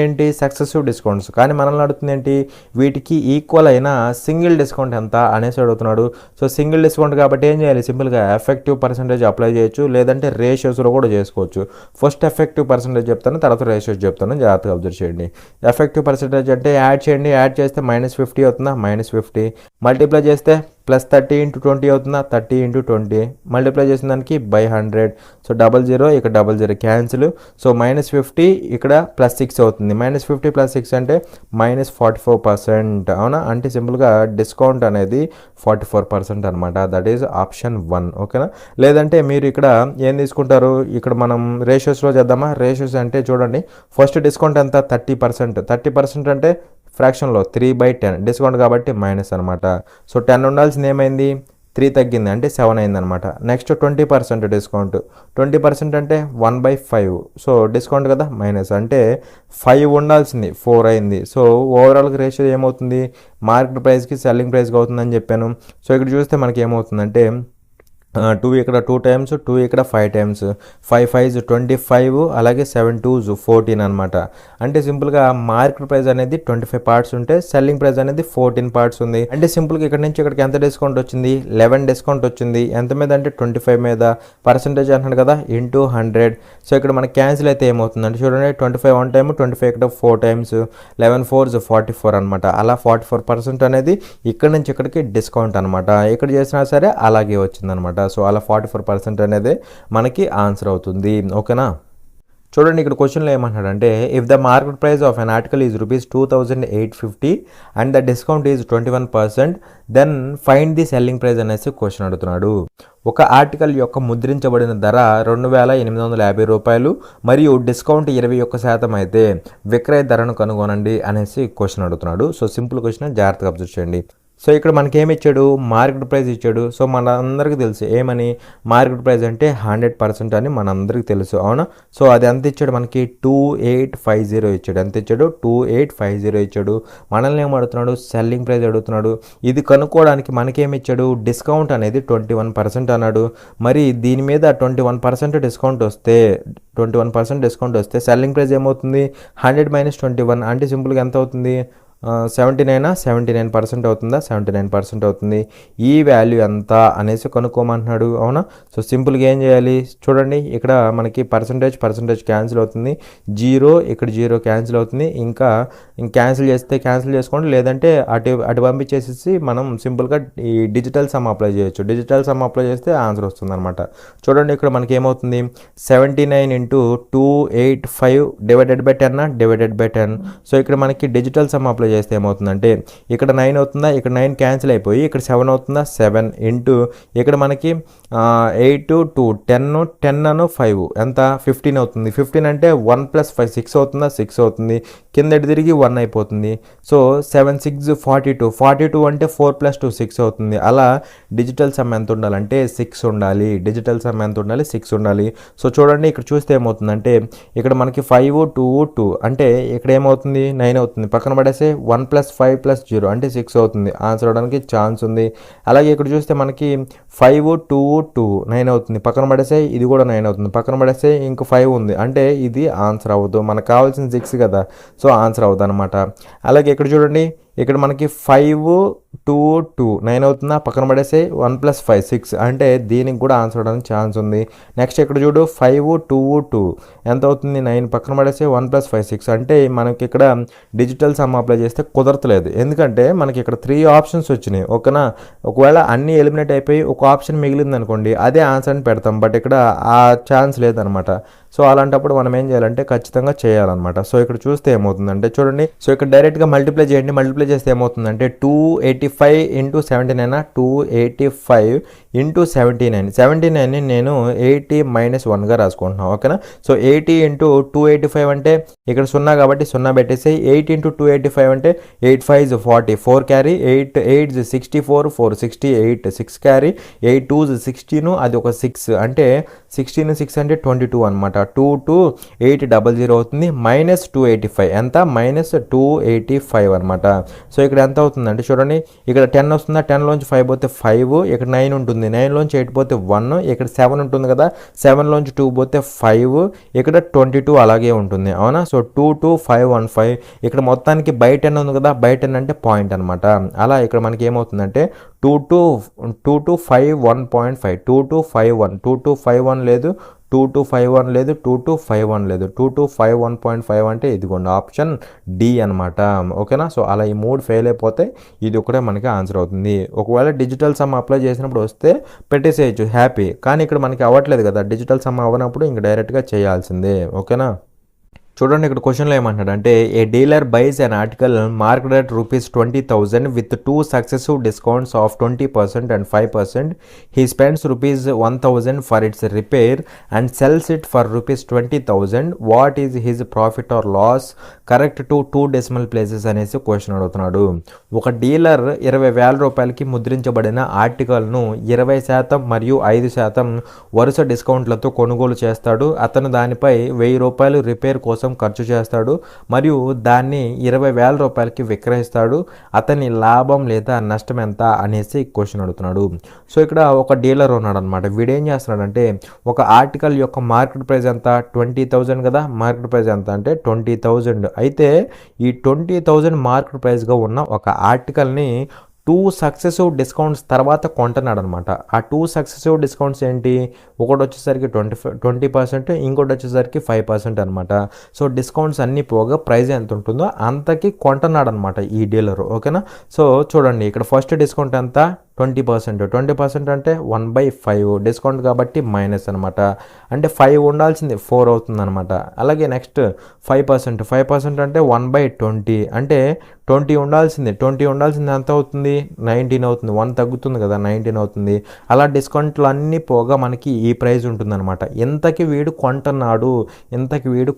[SPEAKER 1] ఏంటి సక్సెసివ్ డిస్కౌంట్స్, కానీ మనల్ని అడుగుతుంది ఏంటి వీటికి ఈక్వల్ అయిన సింగిల్ డిస్కౌంట్ ఎంత అనేసి అడుగుతున్నాడు. సో సింగిల్ డిస్కౌంట్ కాబట్టి ఏం చేయాలి, సింపుల్గా ఎఫెక్టివ్ పర్సెంటేజ్ అప్లై చేయొచ్చు, లేదంటే రేషియోస్లో కూడా చేసుకోవచ్చు. ఫస్ట్ ఎఫెక్టివ్ పర్సెంటేజ్ చెప్తాను, తర్వాత రేషియోస్ చెప్తాను, జాగ్రత్తగా అబ్జర్వ్ చేయండి. ఎఫెక్టివ్ పర్సెంటేజ్ అంటే యాడ్ చేయండి, యాడ్ చేస్తే -50 అవుతుందా, -50 మల్టిప్లై చేస్తే +30 × 20 అవుతుందా, 30 × 20 మల్టిప్లై చేసిన దానికి /100. సో 00 ఇక్కడ 00 క్యాన్సిల్. సో -50 ఇక్కడ +6 అవుతుంది, -50 +6 అంటే -44% అవునా. అంటే సింపుల్గా డిస్కౌంట్ అనేది 44% అనమాట. దట్ ఈజ్ ఆప్షన్ 1 ఓకేనా. లేదంటే మీరు ఇక్కడ ఏం తీసుకుంటారు, ఇక్కడ మనం రేషియోస్లో చేద్దామా. రేషియోస్ అంటే చూడండి ఫస్ట్ డిస్కౌంట్ ఎంత 30%, 30% అంటే ఫ్రాక్షన్లో 3/10 డిస్కౌంట్ కాబట్టి మైనస్ అనమాట. సో 10 ఉండాల్సింది ఏమైంది 3 తగ్గింది అంటే 7 అయింది అనమాట. నెక్స్ట్ 20% డిస్కౌంట్, 20% అంటే 1/5. సో డిస్కౌంట్ కదా మైనస్ అంటే 5 ఉండాల్సింది 4 అయింది. సో ఓవరాల్గా రేషియో ఏమవుతుంది మార్కెట్ ప్రైస్కి సెల్లింగ్ ప్రైస్కి అవుతుందని చెప్పాను. సో ఇక్కడ చూస్తే మనకి ఏమవుతుందంటే 2 ఇక్కడ 2 టైమ్స్, 2 ఇక్కడ 5 టైమ్స్, 5 5s 25 అలాగే 7 2s 14 అనమాట. అంటే సింపుల్గా మార్కెట్ ప్రైస్ అనేది 25 పార్ట్స్ ఉంటే సెల్లింగ్ ప్రైస్ అనేది 14 పార్ట్స్ ఉంది. అంటే సింపుల్గా ఇక్కడ నుంచి ఇక్కడికి ఎంత డిస్కౌంట్ వచ్చింది 11 డిస్కౌంట్ వచ్చింది. ఎంత మీద అంటే 25 మీద, పర్సెంటేజ్ అంటున్నాడు కదా ఇంటూ 100. సో ఇక్కడ మనకి క్యాన్సిల్ అయితే ఏమవుతుందంటే చూడండి 25 1 టైమ్, 25 ఇక్కడ 4 టైమ్స్, 11 4s 44 అనమాట. అలా 44% అనేది ఇక్కడ నుంచి ఇక్కడికి డిస్కౌంట్ అనమాట. ఇక్కడ చేసినా సరే అలాగే వచ్చిందనమాట. సో అలా 44% అనేది మనకి ఆన్సర్ అవుతుంది ఓకేనా. చూడండి ఇక్కడ క్వశ్చన్లో ఏమంటాడంటే if the market price of an article is ₹2,850 and the discount is 21%, then find the selling price అనేసి క్వశ్చన్ అడుగుతున్నాడు. ఒక ఆర్టికల్ యొక్క ముద్రించబడిన ధర ₹2,850 మరియు డిస్కౌంట్ 21% అయితే విక్రయ ధరను కనుగొనండి అనేసి క్వశ్చన్ అడుగుతున్నాడు. సో సింపుల్ క్వశ్చన్, జాగ్రత్తగా అబ్జర్వ్ చేయండి. సో ఇక్కడ మనకి ఏమి ఇచ్చాడు మార్కెట్ ప్రైస్ ఇచ్చాడు. సో మన అందరికీ తెలుసు ఏమని మార్కెట్ ప్రైస్ అంటే 100% అని మనందరికీ తెలుసు అవునా. సో అది ఎంత ఇచ్చాడు మనకి 2850 ఇచ్చాడు. ఎంత ఇచ్చాడు 2850 ఇచ్చాడు. మనల్ని ఏం అడుగుతున్నాడు సెల్లింగ్ ప్రైస్ అడుగుతున్నాడు. ఇది కనుక్కోవడానికి మనకేమి ఇచ్చాడు డిస్కౌంట్ అనేది 21% అన్నాడు. మరి దీని మీద 21% డిస్కౌంట్ వస్తే 21% డిస్కౌంట్ వస్తే సెల్లింగ్ ప్రైస్ ఏమవుతుంది 100 - 21 అంటే సింపుల్గా ఎంత అవుతుంది 79% అవుతుందా 79% అవుతుంది. ఈ వాల్యూ ఎంత అనేసి కనుక్కోమంటున్నాడు అవునా. సో సింపుల్గా ఏం చేయాలి చూడండి ఇక్కడ మనకి పర్సంటేజ్ క్యాన్సిల్ అవుతుంది, 0 ఇక్కడ 0 క్యాన్సిల్ అవుతుంది. ఇంకా క్యాన్సిల్ చేస్తే క్యాన్సిల్ చేసుకోండి, లేదంటే అటు పంపించేసి మనం సింపుల్గా ఈ డిజిటల్ సమ్ అప్లై చేయొచ్చు. డిజిటల్ సమ్ అప్లై చేస్తే ఆన్సర్ వస్తుంది అనమాట. చూడండి ఇక్కడ మనకి ఏమవుతుంది 79 × 285 /10 /10. సో ఇక్కడ మనకి డిజిటల్ సమ్ అప్లై చేస్తే ఏమవుతుందంటే ఇక్కడ 9 అవుతుందా, ఇక్కడ 9 క్యాన్సిల్ అయిపోయి ఇక్కడ 7 అవుతుందా, 7 ఇంటూ ఇక్కడ మనకి 8 2 10 10 అను 5 ఎంత 15 అవుతుంది. 15 అంటే 1 + 5 6 అవుతుందా, 6 అవుతుంది. కిందటి తిరిగి 1 అయిపోతుంది. సో 7 6 42 42 అంటే 4 + 2 6 అవుతుంది. అలా డిజిటల్ సమ్ ఎంత ఉండాలంటే 6 ఉండాలి. డిజిటల్ సమ్ ఎంత ఉండాలి, 6 ఉండాలి. సో చూడండి ఇక్కడ చూస్తే ఏమవుతుందంటే ఇక్కడ మనకి 5 2 2 అంటే ఇక్కడ ఏమవుతుంది 9 అవుతుంది. పక్కన పడేస్తే 1 + 5 + 0 అంటే 6 అవుతుంది. ఆన్సర్ అవడానికి ఛాన్స్ ఉంది. అలాగే ఇక్కడ చూస్తే మనకి 5 2 2 9 అవుతుంది. పక్కన పడేస్తే ఇది కూడా 9 అవుతుంది. పక్కన పడేస్తే ఇంకో 5 ఉంది. అంటే ఇది ఆన్సర్ అవ్వదు. మనకు కావాల్సిన 6 కదా, సో ఆన్సర్ అవుతుంది అనమాట. అలాగే ఇక్కడ చూడండి ఇక్కడ మనకి 5 2 2 9 అవుతుందా, పక్కన పడేస్తే 1 + 5 6 అంటే దీనికి కూడా ఆన్సర్ అవడానికి ఛాన్స్ ఉంది. నెక్స్ట్ ఇక్కడ చూడు 5 2 2 ఎంత అవుతుంది 9, పక్కన పడేస్తే 1 + 5 6 అంటే మనకి ఇక్కడ డిజిటల్ సమ్ అప్లై చేస్తే కుదరతలేదు. ఎందుకంటే మనకి ఇక్కడ 3 ఆప్షన్స్ వచ్చినాయి. ఓకేనా, ఒకవేళ అన్నీ ఎలిమినేట్ అయిపోయి ఒక ఆప్షన్ మిగిలింది అనుకోండి, అదే ఆన్సర్ అని పెడతాం. బట్ ఇక్కడ ఆ ఛాన్స్ లేదనమాట. సో అలాంటప్పుడు మనం ఏం చేయాలంటే ఖచ్చితంగా చేయాలన్నమాట. సో ఇక్కడ చూస్తే ఏమవుతుందంటే చూడండి, సో ఇక్కడ డైరెక్ట్గా మల్టిప్లై చేయండి. మల్టిప్లై చేస్తే ఏమవుతుందంటే 285 × 79 285 × 79 79ని నేను 80 - 1గా రాసుకుంటున్నాను. ఓకేనా, సో 80 × 285 అంటే ఇక్కడ 0 కాబట్టి 0 పెట్టేసి 8 × 285 అంటే 8 5 40 4 క్యారీ 8 8 64 4 68 6 క్యారీ 8 2 16 అది ఒక 6 అంటే 16 6 అంటే 22 అనమాట. 2 2 8 00 అవుతుంది. -285 ఎంత -285 అనమాట. సో ఇక్కడ ఎంత అవుతుందంటే చూడండి ఇక్కడ 10 వస్తుందా, 10 లోంచి 5 పోతే 5, ఇక్కడ 9 ఉంటుంది. 9 లోంచి 8 పోతే 1, ఇక్కడ 7 ఉంటుంది కదా, 7 లోంచి 2 పోతే 5, ఇక్కడ 22 అలాగే ఉంటుంది. అవునా, సో 22515 ఇక్కడ మొత్తానికి బై 10 ఉంది కదా, బై 10 అంటే పాయింట్ అనమాట. అలా ఇక్కడ మనకి ఏమవుతుందంటే 2251.5 2251 2251 లేదు, 2251 లేదు, 2251 లేదు, 2251.5 అంటే ఇదిగోండి ఆప్షన్ డి అనమాట. ఓకేనా, సో అలా ఈ 3 ఫెయిల్ అయిపోతే ఇది ఒకటే మనకి ఆన్సర్ అవుతుంది. ఒకవేళ డిజిటల్ సమ్ అప్లై చేసినప్పుడు వస్తే పెట్టేసేయచ్చు హ్యాపీ, కానీ ఇక్కడ మనకి అవ్వట్లేదు కదా, డిజిటల్ సమ్ అవ్వనప్పుడు ఇంక డైరెక్ట్గా చేయాల్సిందే. ఓకేనా, చూడండి ఇక్కడ క్వశ్చన్లో ఏమంటాడు అంటే a dealer buys an article marked at ₹20,000 with 2 successive discounts of 20% and 5%. He spends ₹1,000 for its repair and sells it for ₹20,000. What is his profit or loss? Correct to 2 decimal places అనేసి question అడుగుతున్నాడు. ఒక dealer ₹20,000 ముద్రించబడిన ఆర్టికల్ను 20% మరియు 5% వరుస డిస్కౌంట్లతో కొనుగోలు చేస్తాడు. అతను దానిపై ₹1,000 repair కోసం ఖర్చు చేస్తాడు మరియు దాన్ని ₹20,000 విక్రయిస్తాడు. అతని లాభం లేదా నష్టం ఎంత అనేసి క్వశ్చన్ అడుగుతున్నాడు. సో ఇక్కడ ఒక డీలర్ ఉన్నాడు అనమాట. వీడేం చేస్తున్నాడంటే ఒక ఆర్టికల్ యొక్క మార్కెట్ ప్రైస్ ఎంత 20,000 కదా, మార్కెట్ ప్రైస్ ఎంత అంటే 20,000. అయితే ఈ 20,000 మార్కెట్ ప్రైస్గా ఉన్న ఒక ఆర్టికల్ని 2 సక్సెసివ్ డిస్కౌంట్స్ తర్వాత కొంటున్నాడు అనమాట. ఆ 2 సక్సెసివ్ డిస్కౌంట్స్ ఏంటి, ఒకటి వచ్చేసరికి 20%, ఇంకోటి వచ్చేసరికి 5% అనమాట. సో డిస్కౌంట్స్ అన్నీ పోగా ప్రైస్ ఎంత ఉంటుందో అంతకి కొంటున్నాడు అనమాట ఈ డీలర్. ఓకేనా, సో చూడండి ఇక్కడ ఫస్ట్ డిస్కౌంట్ ఎంత 20%. 20% అంటే 1/5 డిస్కౌంట్ కాబట్టి మైనస్ అనమాట. అంటే 5 ఉండాల్సింది 4 అవుతుంది అనమాట. అలాగే నెక్స్ట్ 5% అంటే 1/20 అంటే 20 ఉండాల్సింది ఎంత అవుతుంది 19 అవుతుంది. 1 తగ్గుతుంది కదా 19 అవుతుంది. అలా డిస్కౌంట్లు అన్నీ పోగా మనకి ఈ ప్రైస్ ఉంటుందన్నమాట. ఇంతకి వీడు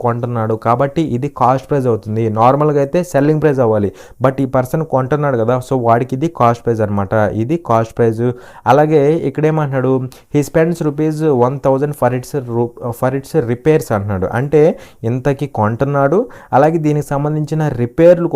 [SPEAKER 1] కొంటున్నాడు కాబట్టి ఇది కాస్ట్ ప్రైస్ అవుతుంది. నార్మల్గా అయితే సెల్లింగ్ ప్రైస్ అవ్వాలి, బట్ ఈ పర్సన్ కొంటున్నాడు కదా, సో వాడికి ఇది కాస్ట్ ప్రైస్ అనమాట. ఇది కాస్ట్ ప్రైస్. అలాగే ఇక్కడ ఏమంటున్నాడు he spends ₹1,000 for it's repairs అంటున్నాడు. అంటే ఇంతకి కొంటున్నాడు, అలాగే దీనికి సంబంధించిన రిపేర్ల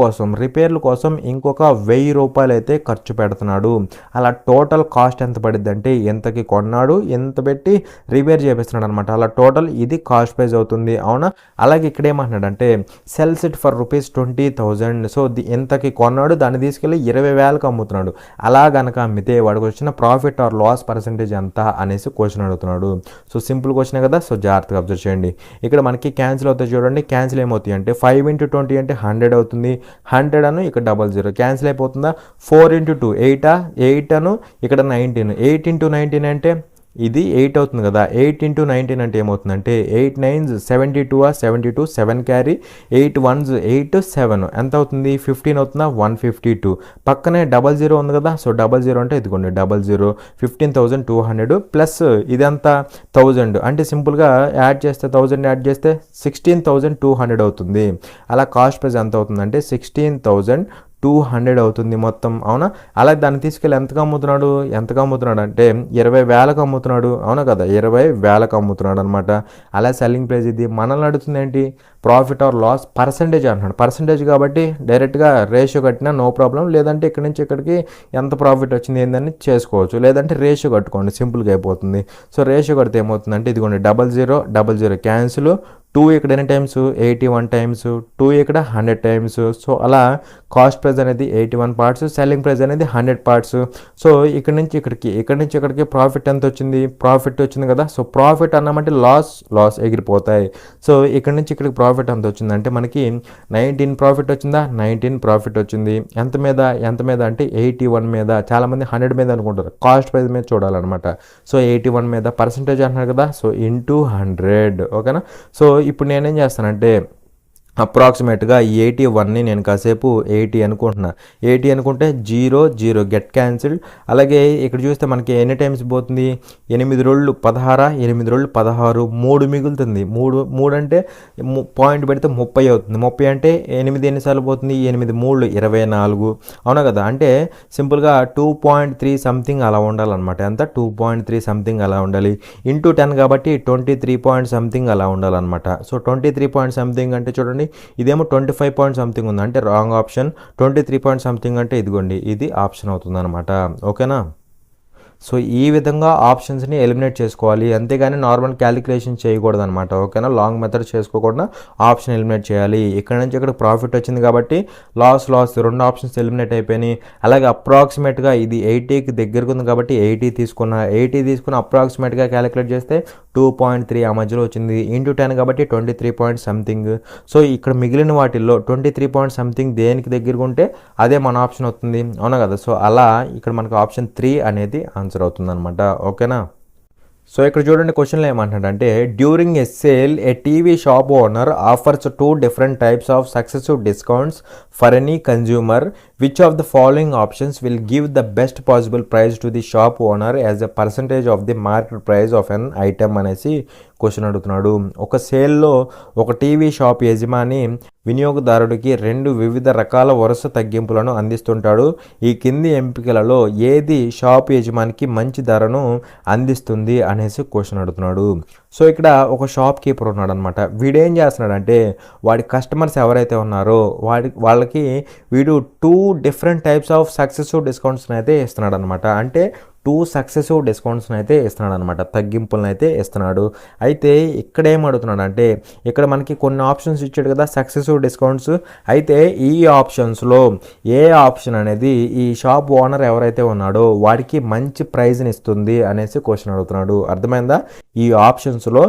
[SPEAKER 1] కోసం ఇంకొక ₹1,000 అయితే ఖర్చు పెడుతున్నాడు. అలా టోటల్ కాస్ట్ ఎంత పడిద్ది అంటే ఇంతకి కొన్నాడు, ఎంత పెట్టి రిపేర్ చేపిస్తున్నాడు అనమాట. అలా టోటల్ ఇది కాస్ట్ ప్రైస్ అవుతుంది. అవునా, అలాగే ఇక్కడ ఏమంటున్నాడు అంటే సెల్స్ ఇట్ ఫర్ ₹20,000. సో ఎంతకి కొన్నాడు దాన్ని తీసుకెళ్ళి 20,000కి అమ్ముతున్నాడు. అలా గనక అమ్మితే వాడికి వచ్చిన ప్రాఫిట్ ఆర్ లాస్ పర్సెంటేజ్ ఎంత అనేసి క్వశ్చన్ అడుగుతున్నాడు. సో సింపుల్ క్వశ్చన్ కదా, సో జాగ్రత్తగా అబ్జర్వ్ చేయండి. ఇక్కడ మనకి క్యాన్సిల్ అవుతాయి చూడండి. క్యాన్సిల్ ఏమవుతాయి అంటే 5 × 20 అంటే 100 అవుతుంది. 100 అను ఇక్కడ 00 క్యాన్సిల్ అయిపోతుందా. 4 × 2 8 అను ఇక్కడ 19 8 × 19 అంటే ఇది 8 అవుతుంది కదా, 8 ఇంటూ 19 అంటే ఏమవుతుందంటే 8 9s 72 72, 7 క్యారీ, 8 1s 8 7 ఎంత అవుతుంది 15 అవుతుందా, 152. పక్కనే 00 ఉంది కదా, సో 00 అంటే ఇదిగోండి 00 15,200 ప్లస్ ఇదంతా 1000 అంటే సింపుల్గా యాడ్ చేస్తే 1000 యాడ్ చేస్తే 16,200 అవుతుంది. అలా కాస్ట్ ప్రైస్ ఎంత అవుతుందంటే 16,200 అవుతుంది మొత్తం, అవునా. అలా దాన్ని తీసుకెళ్ళి ఎంతగా అమ్ముతున్నాడు అంటే 20,000కు అమ్ముతున్నాడు, అవునా కదా, 20,000కు అమ్ముతున్నాడు అనమాట. అలా సెల్లింగ్ ప్రైస్ ఇది. మనల్ని అడుగుతుంది ఏంటి, ప్రాఫిట్ ఆర్ లాస్ పర్సంటేజ్ అంటున్నాడు. పర్సంటేజ్ కాబట్టి డైరెక్ట్గా రేషియో కట్టినా నో ప్రాబ్లం, లేదంటే ఇక్కడి నుంచి ఇక్కడికి ఎంత ప్రాఫిట్ వచ్చింది ఏందని చేసుకోవచ్చు, లేదంటే రేషియో కట్టుకోండి, సింపుల్గా అయిపోతుంది. సో రేషియో కడితే ఏమవుతుందంటే ఇదిగోండి 00 క్యాన్సిల్, 2 ఇక్కడ ఎన్ని టైమ్స్ 81 టైమ్స్, 2 ఇక్కడ 100 టైమ్స్. సో అలా కాస్ట్ ప్రైస్ అనేది 81 పార్ట్స్, సెల్లింగ్ ప్రైస్ అనేది 100 పార్ట్స్. సో ఇక్కడ నుంచి ఇక్కడికి ప్రాఫిట్ ఎంత వచ్చింది, ప్రాఫిట్ వచ్చింది కదా. సో ప్రాఫిట్ అన్నామంటే లాస్ ఎగిరిపోతాయి. సో ఇక్కడ నుంచి ఇక్కడికి ప్రాఫిట్ ఎంత వచ్చిందంటే మనకి 19 ప్రాఫిట్ వచ్చిందా, 19 ప్రాఫిట్ వచ్చింది. ఎంత మీద అంటే 81 మీద. చాలామంది 100 మీద అనుకుంటారు, కాస్ట్ ప్రైస్ మీద చూడాలన్నమాట. సో 81 మీద పర్సంటేజ్ అంటున్నారు కదా, సో ఇంటూ 100, ఓకేనా. సో ఇప్పుడు నేనేం చేస్తానంటే అప్రాక్సిమేట్గా 81ని నేను కాసేపు 80 అనుకుంటున్నా. 80 అనుకుంటే 0 గెట్ క్యాన్సిల్డ్. అలాగే ఇక్కడ చూస్తే మనకి ఎన్ని టైమ్స్ పోతుంది, 8 రోళ్ళు 16, 8 రోళ్ళు 16, 3 మిగులుతుంది. 3 అంటే పాయింట్ పెడితే 30 అవుతుంది. 30 అంటే 8 ఎన్నిసార్లు పోతుంది, 8 3 24, అవునా కదా. అంటే సింపుల్గా 2.3 సంథింగ్ అలా ఉండాలన్నమాట. ఎంత 2.3 సంథింగ్ అలా ఉండాలి. ఇంటూ 10 కాబట్టి 23 పాయింట్ సంథింగ్ అలా ఉండాలన్నమాట. సో 23 పాయింట్ సంథింగ్ అంటే చూడండి, ఇదేమో 25 పాయింట్ సంథింగ్ ఉంది అంటే రాంగ్ ఆప్షన్. 23 పాయింట్ సంథింగ్ అంటే ఇదిగోండి ఇది ఆప్షన్ అవుతుంది అనమాట, ఓకేనా. సో ఈ విధంగా ఆప్షన్స్ని ఎలిమినేట్ చేసుకోవాలి, అంతేగాని నార్మల్ క్యాలిక్యులేషన్ చేయకూడదు అనమాట, ఓకేనా. లాంగ్ మెథడ్ చేసుకోకుండా ఆప్షన్ ఎలిమినేట్ చేయాలి. ఇక్కడ నుంచి ఇక్కడ ప్రాఫిట్ వచ్చింది కాబట్టి లాస్ 2 ఆప్షన్స్ ఎలిమినేట్ అయిపోయినాయి. అలాగే అప్రాక్సిమేట్గా ఇది 80కి దగ్గరకు ఉంది కాబట్టి 80 తీసుకున్న అప్రాక్సిమేట్గా క్యాలిక్యులేట్ చేస్తే 2.3 ఆ మధ్యలో వచ్చింది. ఇంటూ 10 కాబట్టి 23 పాయింట్ సంథింగ్. సో ఇక్కడ మిగిలిన వాటిల్లో 23 పాయింట్ సంథింగ్ దేనికి దగ్గరకు ఉంటే అదే మన ఆప్షన్ అవుతుంది, అవునా కదా. సో అలా ఇక్కడ మనకు ఆప్షన్ 3 అనేది ఆన్సర్ అవుతుంది అనమాట, ఓకేనా. సో ఇక్కడ చూడండి క్వశ్చన్లో ఏమంటాడంటే during a sale A TV shop owner offers 2 different types of successive discounts for any consumer, which of the following options will give the best possible price to the shop owner as a percentage of the market price of an item అనేసి question అడుగుతున్నాడు. ఒక సేల్లో ఒక TV shop యజమాని వినియోగదారుడికి 2 వివిధ రకాల వరుస తగ్గింపులను అందిస్తుంటాడు. ఈ కింది ఎంపికలలో ఏది షాప్ యజమానికి మంచి ధరను అందిస్తుంది అనేసి క్వశ్చన్ అడుగుతున్నాడు. సో ఇక్కడ ఒక షాప్ కీపర్ ఉన్నాడు అనమాట. వీడేం చేస్తున్నాడంటే వాడి కస్టమర్స్ ఎవరైతే ఉన్నారో వాళ్ళకి వీడు 2 డిఫరెంట్ టైప్స్ ఆఫ్ సక్సెసివ్ డిస్కౌంట్స్ని అయితే ఇస్తున్నాడు అనమాట. అంటే 2 సక్సెసివ్ డిస్కౌంట్స్ని అయితే ఇస్తున్నాడు అనమాట, తగ్గింపులను అయితే ఇస్తున్నాడు. అయితే ఇక్కడ ఏం అడుగుతున్నాడు అంటే ఇక్కడ మనకి కొన్ని ఆప్షన్స్ ఇచ్చాడు కదా సక్సెసివ్ డిస్కౌంట్స్. అయితే ఈ ఆప్షన్స్లో ఏ ఆప్షన్ అనేది ఈ షాప్ ఓనర్ ఎవరైతే ఉన్నాడో వాడికి మంచి ప్రైజ్ని ఇస్తుంది అనేసి క్వశ్చన్ అడుగుతున్నాడు. అర్థమైందా? ఈ ఆప్షన్స్లో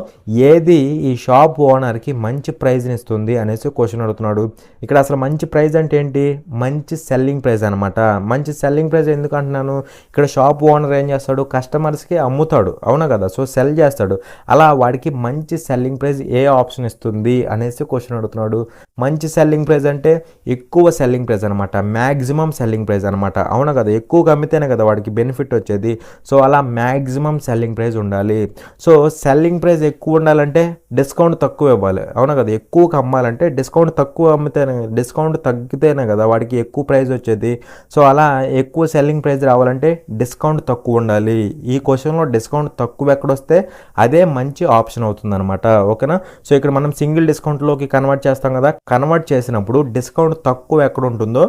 [SPEAKER 1] ఏది ఈ షాప్ ఓనర్కి మంచి ప్రైజ్ని ఇస్తుంది అనేసి క్వశ్చన్ అడుగుతున్నాడు. ఇక్కడ అసలు మంచి ప్రైజ్ అంటే ఏంటి, మంచి సెల్లింగ్ ప్రైజ్ అనమాట. మంచి సెల్లింగ్ ప్రైజ్ ఎందుకు అంటున్నాను, ఇక్కడ షాప్ ఓనర్ ఏం చేస్తాడు, కస్టమర్స్కి అమ్ముతాడు, అవునా కదా. సో సెల్ చేస్తాడు. అలా వాడికి మంచి సెల్లింగ్ ప్రైస్ ఏ ఆప్షన్ ఇస్తుంది అనేసి క్వశ్చన్ అడుగుతున్నాడు. మంచి సెల్లింగ్ ప్రైస్ అంటే ఎక్కువ సెల్లింగ్ ప్రైస్ అనమాట, మ్యాక్సిమం సెల్లింగ్ ప్రైస్ అనమాట, అవునా కదా. ఎక్కువగా అమ్మితేనే కదా వాడికి బెనిఫిట్ వచ్చేది. సో అలా మ్యాక్సిమం సెల్లింగ్ ప్రైస్ ఉండాలి. సో సెల్లింగ్ ప్రైస్ ఎక్కువ ఉండాలంటే డిస్కౌంట్ తక్కువ ఇవ్వాలి, అవునా కదా. ఎక్కువగా అమ్మాలంటే డిస్కౌంట్ తగ్గితేనే కదా వాడికి ఎక్కువ ప్రైస్ వచ్చేది. సో అలా ఎక్కువ సెల్లింగ్ ప్రైస్ రావాలంటే డిస్కౌంట్ తక్కువ ఉండాలి. ఈ క్వశ్చన్లో డిస్కౌంట్ తక్కువ ఎక్కడొస్తే అదే మంచి ఆప్షన్ అవుతుంది అనమాట, ఓకేనా. సో ఇక్కడ మనం సింగిల్ డిస్కౌంట్లోకి కన్వర్ట్ చేస్తాం కదా, కన్వర్ట్ చేసినప్పుడు డిస్కౌంట్ తక్కువ ఎక్కడ ఉంటుందో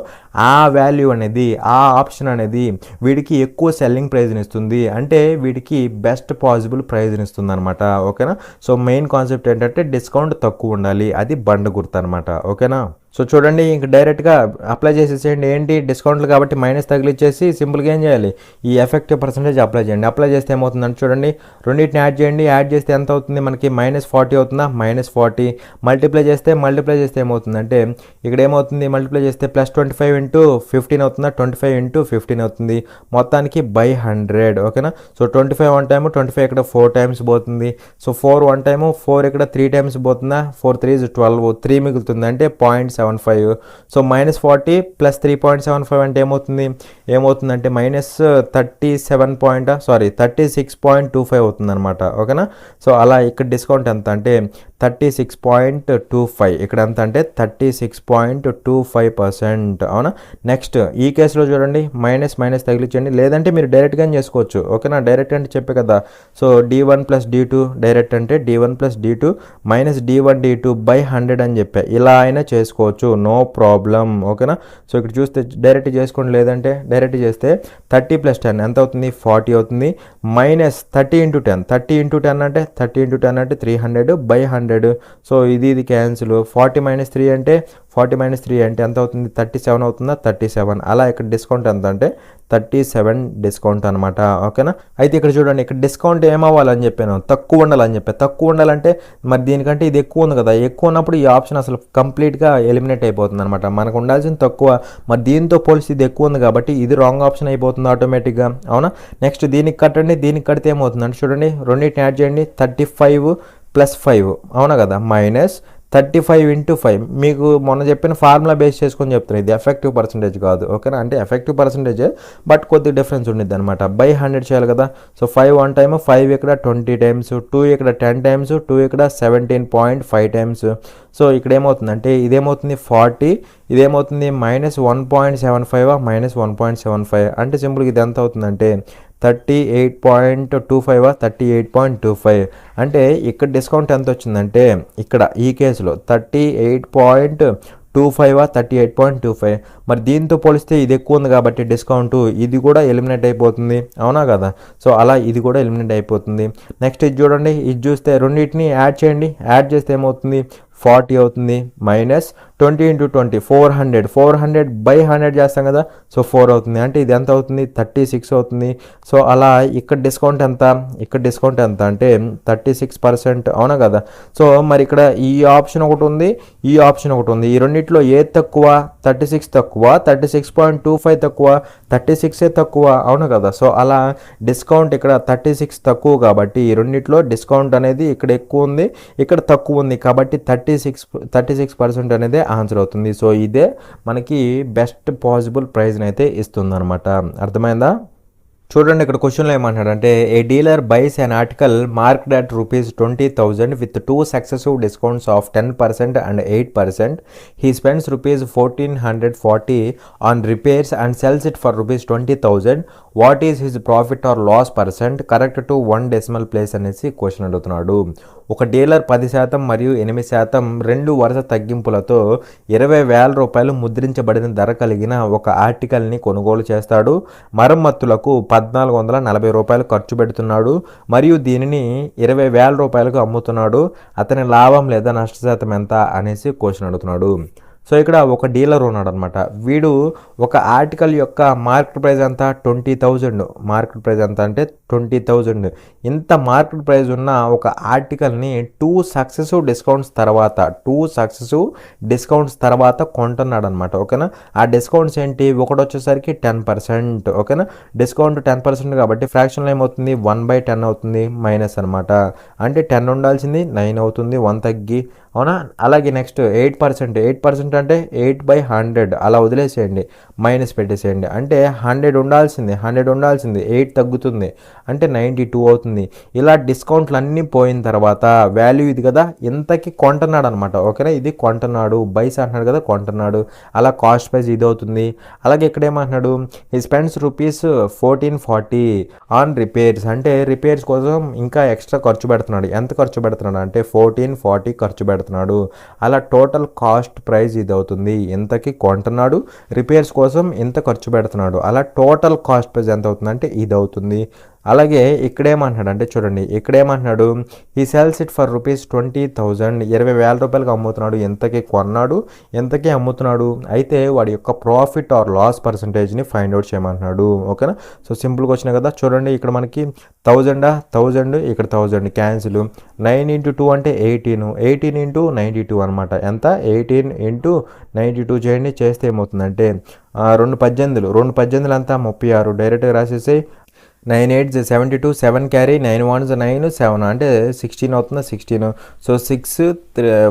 [SPEAKER 1] ఆ వాల్యూ అనేది, ఆ ఆప్షన్ అనేది వీడికి ఎక్కువ సెల్లింగ్ ప్రైజ్ని ఇస్తుంది, అంటే వీడికి బెస్ట్ పాసిబుల్ ప్రైజ్ని ఇస్తుంది అనమాట, ఓకేనా. సో మెయిన్ కాన్సెప్ట్ ఏంటంటే డిస్కౌంట్ తక్కువ ఉండాలి, అది బండ గుర్తు అనమాట, ఓకేనా. సో చూడండి ఇంక డైరెక్ట్గా అప్లై చేసేసేయండి. ఏంటి డిస్కౌంట్లు కాబట్టి మైనస్ తగిలిచ్చేసి సింపుల్గా ఏం చేయాలి, ఈ ఎఫెక్టివ్ పర్సెంటేజ్ అప్లై చేయండి. అప్లై చేస్తే ఏమవుతుందంటే చూడండి, రెండింటిని యాడ్ చేయండి. యాడ్ చేస్తే ఎంత అవుతుంది మనకి, -40 అవుతుందా, -40 మల్టిప్లై చేస్తే ఏమవుతుందంటే ఇక్కడ ఏమవుతుంది, మల్టిప్లై చేస్తే +25 × 15 అవుతుందా, 25 × 15 అవుతుంది, మొత్తానికి by 100. ఓకేనా. సో 25 1 టైము, 25 ఇక్కడ 4 టైమ్స్ పోతుంది. సో 4 1 టైము, 4 ఇక్కడ 3 టైమ్స్ పోతుందా, 4 3 is 12, 3 మిగులుతుంది అంటే 0.75. సో -40 + 3.75 అంటే ఏమవుతుందంటే -36.25 అవుతుంది అనమాట. ఓకేనా. సో అలా ఇక్కడ డిస్కౌంట్ ఎంత అంటే 36.25, ఇక్కడ ఎంత అంటే 36.25%. అవునా. నెక్స్ట్ ఈ కేసులో చూడండి, మైనస్ తగిలించండి, లేదంటే మీరు డైరెక్ట్గా చేసుకోవచ్చు. ఓకేనా. డైరెక్ట్ అంటే చెప్పే కదా. సో D1 + D2 డైరెక్ట్ అంటే D1 + D2 -D1 D2 by 100 అని చెప్పా. ఇలా అయినా చేసుకోవచ్చు, నో ప్రాబ్లం. ఓకేనా. సో ఇక్కడ చూస్తే డైరెక్ట్ చేసుకోండి, లేదంటే డైరెక్ట్ చేస్తే 30 + 10 ఎంత అవుతుంది, 40 అవుతుంది. -30 × 10 అంటే 300 by 100. సో ఇది క్యాన్సిల్. 40 - 3 అంటే ఎంత అవుతుంది, 37 అవుతుందా, 37. అలా ఇక్కడ డిస్కౌంట్ ఎంత అంటే 37 డిస్కౌంట్ అనమాట. ఓకేనా. అయితే ఇక్కడ చూడండి, ఇక్కడ డిస్కౌంట్ ఏమవ్వాలని చెప్పాను, తక్కువ ఉండాలని చెప్పాను. తక్కువ ఉండాలంటే మరి దీనికంటే ఇది ఎక్కువ ఉంది కదా, ఎక్కువ ఉన్నప్పుడు ఈ ఆప్షన్ అసలు కంప్లీట్గా ఎలిమినేట్ అయిపోతుంది అనమాట. మనకు ఉండాల్సింది తక్కువ, మరి దీంతో పోలిసి ఇది ఎక్కువ ఉంది కాబట్టి ఇది రాంగ్ ఆప్షన్ అయిపోతుంది ఆటోమేటిక్గా. అవునా. నెక్స్ట్ దీనికి కట్టండి, దీనికి కడితే ఏమవుతుందంటే చూడండి, రెండింటిని యాడ్ చేయండి, 35 + 5 అవునా కదా, -35 × 5. మీకు మొన్న చెప్పిన ఫార్ములా బేస్ చేసుకొని చెప్తాను, ఇది ఎఫెక్టివ్ పర్సంటేజ్ కాదు. ఓకేనా. అంటే ఎఫెక్టివ్ పర్సంటేజే బట్ కొద్దిగా డిఫరెన్స్ ఉండిద్ది అనమాట. by 100 చేయాలి కదా. సో 5 1 టైమ్, 5 ఇక్కడ 20 టైమ్స్, 2 ఇక్కడ 10 టైమ్స్, 2 ఇక్కడ 17.5 టైమ్స్. సో ఇక్కడ ఏమవుతుందంటే ఇదేమవుతుంది 40, ఇదేమవుతుంది -1.75 -1.75 అంటే సింపుల్గా ఇది ఎంత అవుతుందంటే 38.25 38.25 అంటే ఇక్కడ డిస్కౌంట్ ఎంత వచ్చిందంటే ఇక్కడ ఈ కేసులో 38.25 38.25. మరి దీంతో పోలిస్తే ఇది ఎక్కువ ఉంది కాబట్టి డిస్కౌంట్ ఇది కూడా ఎలిమినేట్ అయిపోతుంది. అవునా కదా. సో అలా ఇది కూడా ఎలిమినేట్ అయిపోతుంది. నెక్స్ట్ ఇది చూడండి, ఇది చూస్తే రెండింటిని యాడ్ చేయండి, యాడ్ చేస్తే ఏమవుతుంది 40 అవుతుంది, -20 × 20 400 by 100 చేస్తాం కదా. సో 4 అవుతుంది అంటే ఇది ఎంత అవుతుంది, 36 అవుతుంది. సో అలా ఇక్కడ డిస్కౌంట్ ఎంత అంటే 36%. అవునా కదా. సో మరి ఇక్కడ ఈ ఆప్షన్ ఒకటి ఉంది, ఈ ఆప్షన్ ఒకటి ఉంది. ఈ రెండిట్లో ఏది తక్కువ, 36 తక్కువ, 36.25 తక్కువ, 36 తక్కువ. అవును కదా. సో అలా డిస్కౌంట్ ఇక్కడ 36 తక్కువ కాబట్టి ఈ రెండిట్లో డిస్కౌంట్ అనేది ఇక్కడ ఎక్కువ ఉంది, ఇక్కడ తక్కువ ఉంది కాబట్టి 36% అనేది ఆన్సర్ అవుతుంది. సో ఇదే మనకి బెస్ట్ పాసిబుల్ ప్రైజ్ని అయితే ఇస్తుంది అనమాట. అర్థమైందా. చూడండి ఇక్కడ క్వశ్చన్లో ఏమంటాడంటే a dealer buys an article marked at ₹20,000 with 2 successive discounts of 10% and 8%. He spends ₹1,440 on repairs and sells it for ₹20,000. What is his profit or loss percent? Correct to 1 decimal place అనేసి question అడుగుతున్నాడు. ఒక dealer 10% మరియు 8% రెండు వరుస తగ్గింపులతో ₹20,000 ముద్రించబడిన ధర కలిగిన ఒక ఆర్టికల్ని కొనుగోలు చేస్తాడు. మరమ్మతులకు ₹1,440 ఖర్చు పెడుతున్నాడు మరియు దీనిని ₹20,000 అమ్ముతున్నాడు. అతని లాభం లేదా నష్ట శాతం ఎంత అనేసి క్వశ్చన్ అడుగుతున్నాడు. సో ఇక్కడ ఒక డీలర్ ఉన్నాడు అనమాట. వీడు ఒక ఆర్టికల్ యొక్క మార్కెట్ ప్రైస్ ఎంత 20,000. మార్కెట్ ప్రైస్ ఎంత అంటే 20,000. ఇంత మార్కెట్ ప్రైస్ ఉన్న ఒక ఆర్టికల్ని 2 సక్సెసివ్ డిస్కౌంట్స్ తర్వాత కొంటున్నాడు అనమాట. ఓకేనా. ఆ డిస్కౌంట్స్ ఏంటి, ఒకటి వచ్చేసరికి 10%. ఓకేనా. డిస్కౌంట్ 10% కాబట్టి ఫ్రాక్షన్లో ఏమవుతుంది 1/10 అవుతుంది, మైనస్ అనమాట. అంటే 10 ఉండాల్సింది 9 అవుతుంది, 1 తగ్గి. అవునా. అలాగే నెక్స్ట్ 8% అంటే 8/100 అలా వదిలేసేయండి, మైనస్ పెట్టేసేయండి. అంటే 100 ఉండాల్సింది 8 తగ్గుతుంది అంటే 92 అవుతుంది. ఇలా డిస్కౌంట్లు అన్నీ పోయిన తర్వాత వాల్యూ ఇది కదా, ఇంతకి కొంటున్నాడు అనమాట. ఓకేనా. ఇది కొంటున్నాడు, బైస్ అంటున్నాడు కదా, కొంటున్నాడు. అలా కాస్ట్ ప్రైస్ ఇది అవుతుంది. అలాగే ఇక్కడ ఏమంటున్నాడు, ఈ స్పెండ్స్ ₹1440 ఆన్ రిపేర్స్ అంటే రిపేర్స్ కోసం ఇంకా ఎక్స్ట్రా ఖర్చు పెడుతున్నాడు. ఎంత ఖర్చు పెడుతున్నాడు అంటే 1440 ఖర్చు పెడుతున్నాడు. అలా టోటల్ కాస్ట్ ప్రైస్ ఇది అవుతుంది. ఇంతకి కొంటున్నాడు, రిపేర్స్ కోసం ఇంత ఖర్చు పెడుతున్నాడు. అలా టోటల్ కాస్ట్ ప్రైస్ ఎంత అవుతుంది అంటే ఇది అవుతుంది. అలాగే ఇక్కడేమంటున్నాడు అంటే చూడండి, ఇక్కడేమంటున్నాడు, ఈ సేల్స్ ఇట్ ఫర్ రూపీస్ 20,000, 20,000 రూపాయలకి అమ్ముతున్నాడు. ఎంతకి కొన్నాడు, ఎంతకి అమ్ముతున్నాడు. అయితే వాడి యొక్క ప్రాఫిట్ ఆర్ లాస్ పర్సంటేజ్ని ఫైండ్ అవుట్ చేయమంటున్నాడు. ఓకేనా. సో సింపుల్గా వచ్చినాయి కదా. చూడండి ఇక్కడ మనకి 1000 ఇక్కడ 1000 క్యాన్సిల్. 9 × 2 అంటే 18, 18 × 92 అనమాట. ఎంత? 18 × 92 చేయండి. చేస్తే ఏమవుతుందంటే 2 18 అంతా 36. డైరెక్ట్గా రాసేసి 9 8 72, 7 క్యారీ, 9 1 9, 7 అంటే 16 అవుతుంది. 16 సో 6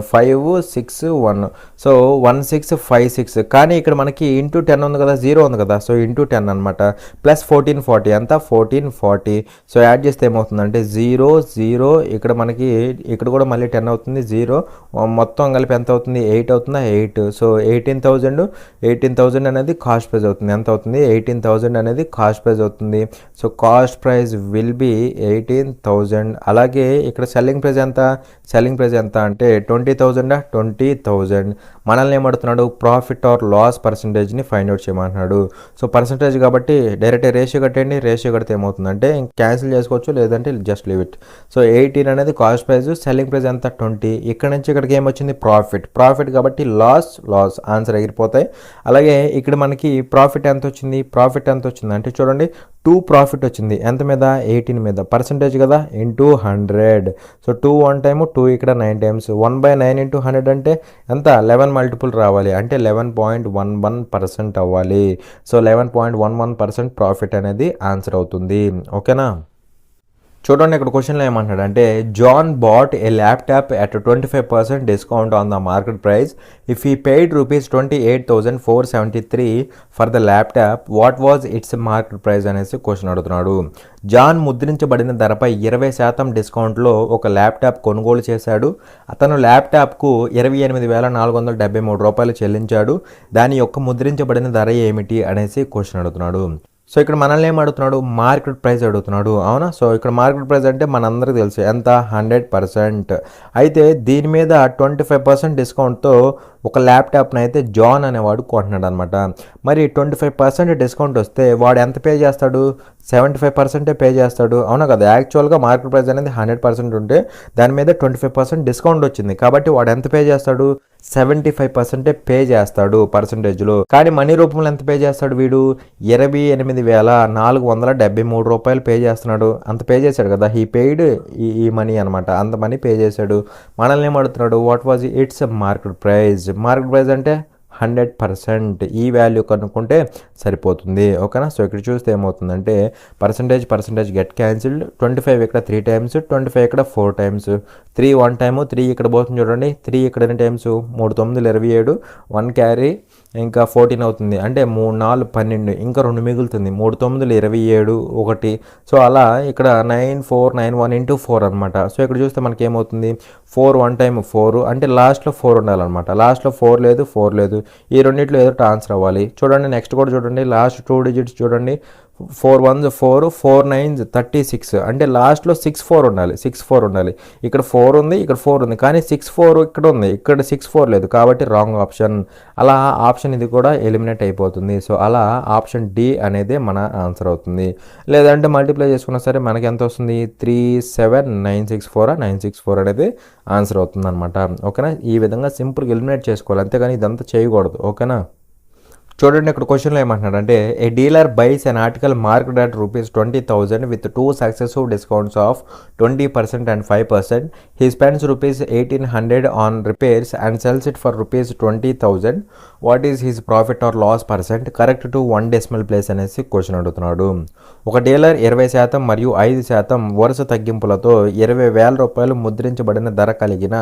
[SPEAKER 1] 5 6 1 సో 1656. కానీ ఇక్కడ మనకి ఇంటూ 10 ఉంది కదా, 0 ఉంది కదా. సో ఇంటూ 10 అనమాట. ప్లస్ 1440 అంతా 1440. సో యాడ్ చేస్తే ఏమవుతుందంటే 0 0 ఇక్కడ మనకి ఇక్కడ కూడా మళ్ళీ 10 అవుతుంది. 0 మొత్తం కలిపి ఎంత అవుతుంది? 8 అవుతుందా? 8. సో 18,000 అనేది కాస్ట్ ప్రైస్ అవుతుంది. ఎంత అవుతుంది? 18,000 అనేది కాస్ట్ ప్రైస్ అవుతుంది. So cost price will be 18,000. అలాగే ఇక్కడ సెల్లింగ్ ప్రైస్ ఎంత? సెల్లింగ్ ప్రైస్ ఎంత అంటే 20,000. 20,000. మనల్ని ఏమడుతున్నాడు? ప్రాఫిట్ ఆర్ లాస్ పర్సంటేజ్ని ఫైండ్ అవుట్ చేయమంటున్నాడు. సో పర్సంటేజ్ కాబట్టి డైరెక్ట్ రేషియో కట్టండి. రేషియో కడితే ఏమవుతుందంటే క్యాన్సిల్ చేసుకోవచ్చు, లేదంటే జస్ట్ లీవ్ ఇట్. సో 18 అనేది కాస్ట్ ప్రైస్, సెల్లింగ్ ప్రైస్ ఎంత? 20. ఇక్కడ నుంచి ఇక్కడికి ఏమొచ్చింది? ప్రాఫిట్ కాబట్టి లాస్ ఆన్సర్ ఎగిరిపోతాయి. అలాగే ఇక్కడ మనకి ప్రాఫిట్ ఎంత వచ్చింది అంటే చూడండి 2 ప్రాఫిట్ వచ్చింది. ఎంత మీద? 18 మీద. పర్సంటేజ్ కదా, ఇంటూ 100. సో 2 1 టైము, 2 ఇక్కడ 9 టైమ్స్. 1/9 × 100 అంటే ఎంత? 11 మల్టిపుల్ రావాలి. అంటే 11.11% అవ్వాలి. సో 11.11% ప్రాఫిట్ అనేది ఆన్సర్ అవుతుంది. ఓకేనా. చూడండి ఇక్కడ క్వశ్చన్లో ఏమంటున్నాడు అంటే John bought a laptop at 25% discount on the market price. If he paid rupees 28,473 for the laptop, what was its market price అనేసి క్వశ్చన్ అడుగుతున్నాడు. జాన్ ముద్రించబడిన ధరపై 20% డిస్కౌంట్లో ఒక ల్యాప్టాప్ కొనుగోలు చేశాడు. అతను ల్యాప్టాప్కు 28,473 రూపాయలు చెల్లించాడు. దాని యొక్క ముద్రించబడిన ధర ఏమిటి అనేసి క్వశ్చన్ అడుగుతున్నాడు. సో ఇక్కడ మనల్ని ఏం అడుగుతున్నాడు? మార్కెట్ ప్రైస్ అడుగుతున్నాడు. అవునా. సో ఇక్కడ మార్కెట్ ప్రైస్ అంటే మనందరికీ తెలుసు ఎంత? 100%. అయితే దీని మీద 25% డిస్కౌంట్తో ఒక ల్యాప్టాప్ని అయితే జాన్ అనేవాడు కొంటున్నాడు అనమాట. మరి 25% డిస్కౌంట్ వస్తే వాడు ఎంత పే చేస్తాడు? 75% పే చేస్తాడు. అవునా కదా. యాక్చువల్గా మార్కెట్ ప్రైస్ అనేది 100% ఉంటే దాని మీద 25% డిస్కౌంట్ వచ్చింది కాబట్టి వాడు ఎంత పే చేస్తాడు? 75% పే చేస్తాడు పర్సంటేజ్లో. కానీ మనీ రూపంలో ఎంత పే చేస్తాడు వీడు? 28,473 రూపాయలు పే చేస్తున్నాడు. అంత పే చేశాడు కదా, హీ పెయిడ్ ఈ మనీ అనమాట. అంత మనీ పే చేశాడు. మనల్ని ఏమడుతున్నాడు? What was its market price. Market price అంటే 100%. ఈ వాల్యూ కనుక్కుంటే సరిపోతుంది. ఓకేనా. సో ఇక్కడ చూస్తే ఏమవుతుందంటే పర్సంటేజ్ గెట్ క్యాన్సిల్డ్. 25 ఇక్కడ 3 టైమ్స్, 25 ఇక్కడ 4 టైమ్స్, 3 1 టైము, 3 ఇక్కడ పోతుంది చూడండి. 3 ఇక్కడ ఎన్ని టైమ్స్? 3 9 27, 1 క్యారీ, ఇంకా 14 అవుతుంది. అంటే 3 4 12, ఇంకా 2 మిగులుతుంది. 3 9 27, 1. సో అలా ఇక్కడ 9 4 9 1 × 4 అనమాట. సో ఇక్కడ చూస్తే మనకి ఏమవుతుంది? 4 1 టైమ్ 4 అంటే లాస్ట్లో 4 ఉండాలన్నమాట. లాస్ట్లో 4 లేదు. ఈ రెండింటిలో ఏదో ట్రాన్స్ఫర్ అవ్వాలి. చూడండి నెక్స్ట్ కూడా చూడండి. లాస్ట్ 2 డిజిట్స్ చూడండి. 4 1s 4, 4 9s 36 అంటే లాస్ట్లో 6 4 ఉండాలి. ఇక్కడ 4 ఉంది, ఇక్కడ 4 ఉంది, కానీ 6 4 ఇక్కడ ఉంది. ఇక్కడ 6 4 లేదు కాబట్టి రాంగ్ ఆప్షన్. అలా ఆప్షన్ ఇది కూడా ఎలిమినేట్ అయిపోతుంది. సో అలా ఆప్షన్ డి అనేది మన ఆన్సర్ అవుతుంది. లేదంటే మల్టిప్లై చేసుకున్నా సరే మనకి ఎంత వస్తుంది? 37964 అనేది ఆన్సర్ అవుతుంది అనమాట. ఓకేనా. ఈ విధంగా సింపుల్గా ఎలిమినేట్ చేసుకోవాలి, అంతేగాని ఇదంతా చేయకూడదు. ఓకేనా. చూడండి ఇక్కడ క్వశ్చన్లో ఏమంటున్నాడు అంటే a dealer buys an article market at rupees 20,000 with 2 successive discounts of 20% and 5%. He spends rupees 1,800 on repairs and sells it for rupees 20,000. What is his profit or loss percent? Correct to 1 decimal place అనేసి question అడుగుతున్నాడు. ఒక dealer 20% మరియు 5% వరుస తగ్గింపులతో 20,000 రూపాయలు ముద్రించబడిన ధర కలిగిన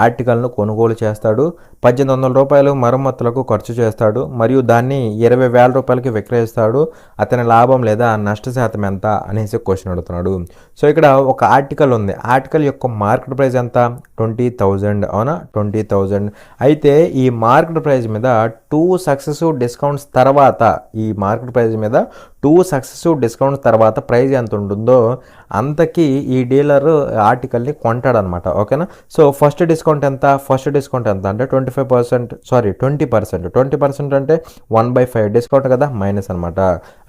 [SPEAKER 1] ఆర్టికల్ను కొనుగోలు చేస్తాడు. 1,800 రూపాయలు మరమ్మతులకు ఖర్చు చేస్తాడు మరియు దాన్ని 20,000 రూపాయలకి విక్రయిస్తాడు. అతని లాభం లేదా నష్ట శాతం ఎంత అనేసి క్వశ్చన్ అడుగుతున్నాడు. సో ఇక్కడ ఒక ఆర్టికల్ ఉంది. ఆర్టికల్ యొక్క మార్కెట్ ప్రైస్ ఎంత? 20,000. అవునా. 20,000. అయితే ఈ మార్కెట్ ప్రైస్ మీద 2 సక్సెసివ్ డిస్కౌంట్స్ తర్వాత ఈ మార్కెట్ ప్రైస్ మీద 2 సక్సెసివ్ డిస్కౌంట్స్ తర్వాత ప్రైస్ ఎంత ఉంటుందో అంతకి ఈ డీలర్ ఆర్టికల్ని కొంటాడనమాట. ఓకేనా. సో ఫస్ట్ డిస్కౌంట్ ఎంత అంటే 20% అంటే 1/5 డిస్కౌంట్ కదా, మైనస్ అనమాట.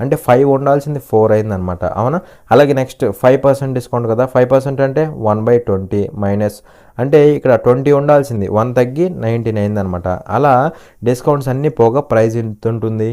[SPEAKER 1] అంటే 5 ఉండాల్సింది 4 అయిందనమాట. అవునా. అలాగే నెక్స్ట్ 5% డిస్కౌంట్ కదా, 5% అంటే 1/20 మైనస్, అంటే ఇక్కడ 20 ఉండాల్సింది 1 తగ్గి 19 అయిందనమాట. అలా డిస్కౌంట్స్ అన్నీ పోగా ప్రైస్ ఎంత ఉంటుంది.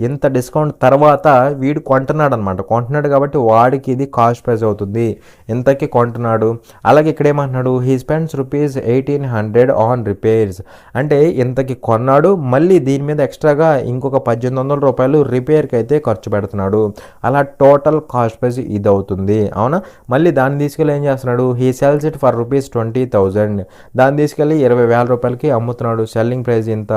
[SPEAKER 1] ఇంత డిస్కౌంట్ తర్వాత వీడు కొంటున్నాడు కాబట్టి వాడికి ఇది కాస్ట్ ప్రైస్ అవుతుంది. ఇంతకి కొంటున్నాడు. అలాగే ఇక్కడ ఏమంటున్నాడు, హీ స్పెండ్స్ ₹1800 ఆన్ రిపేర్స్, అంటే ఇంతకి కొన్నాడు, మళ్ళీ దీని మీద ఎక్స్ట్రాగా ఇంకొక ₹1800 రిపేర్కి అయితే ఖర్చు పెడుతున్నాడు. అలా టోటల్ కాస్ట్ ప్రైస్ ఇది అవుతుంది. అవునా. మళ్ళీ దాన్ని తీసుకెళ్ళి ఏం చేస్తున్నాడు, హీ సెల్స్ ఇట్ ఫర్ ₹20,000, దాన్ని తీసుకెళ్ళి ₹20,000కి అమ్ముతున్నాడు. సెల్లింగ్ ప్రైస్ ఇంత.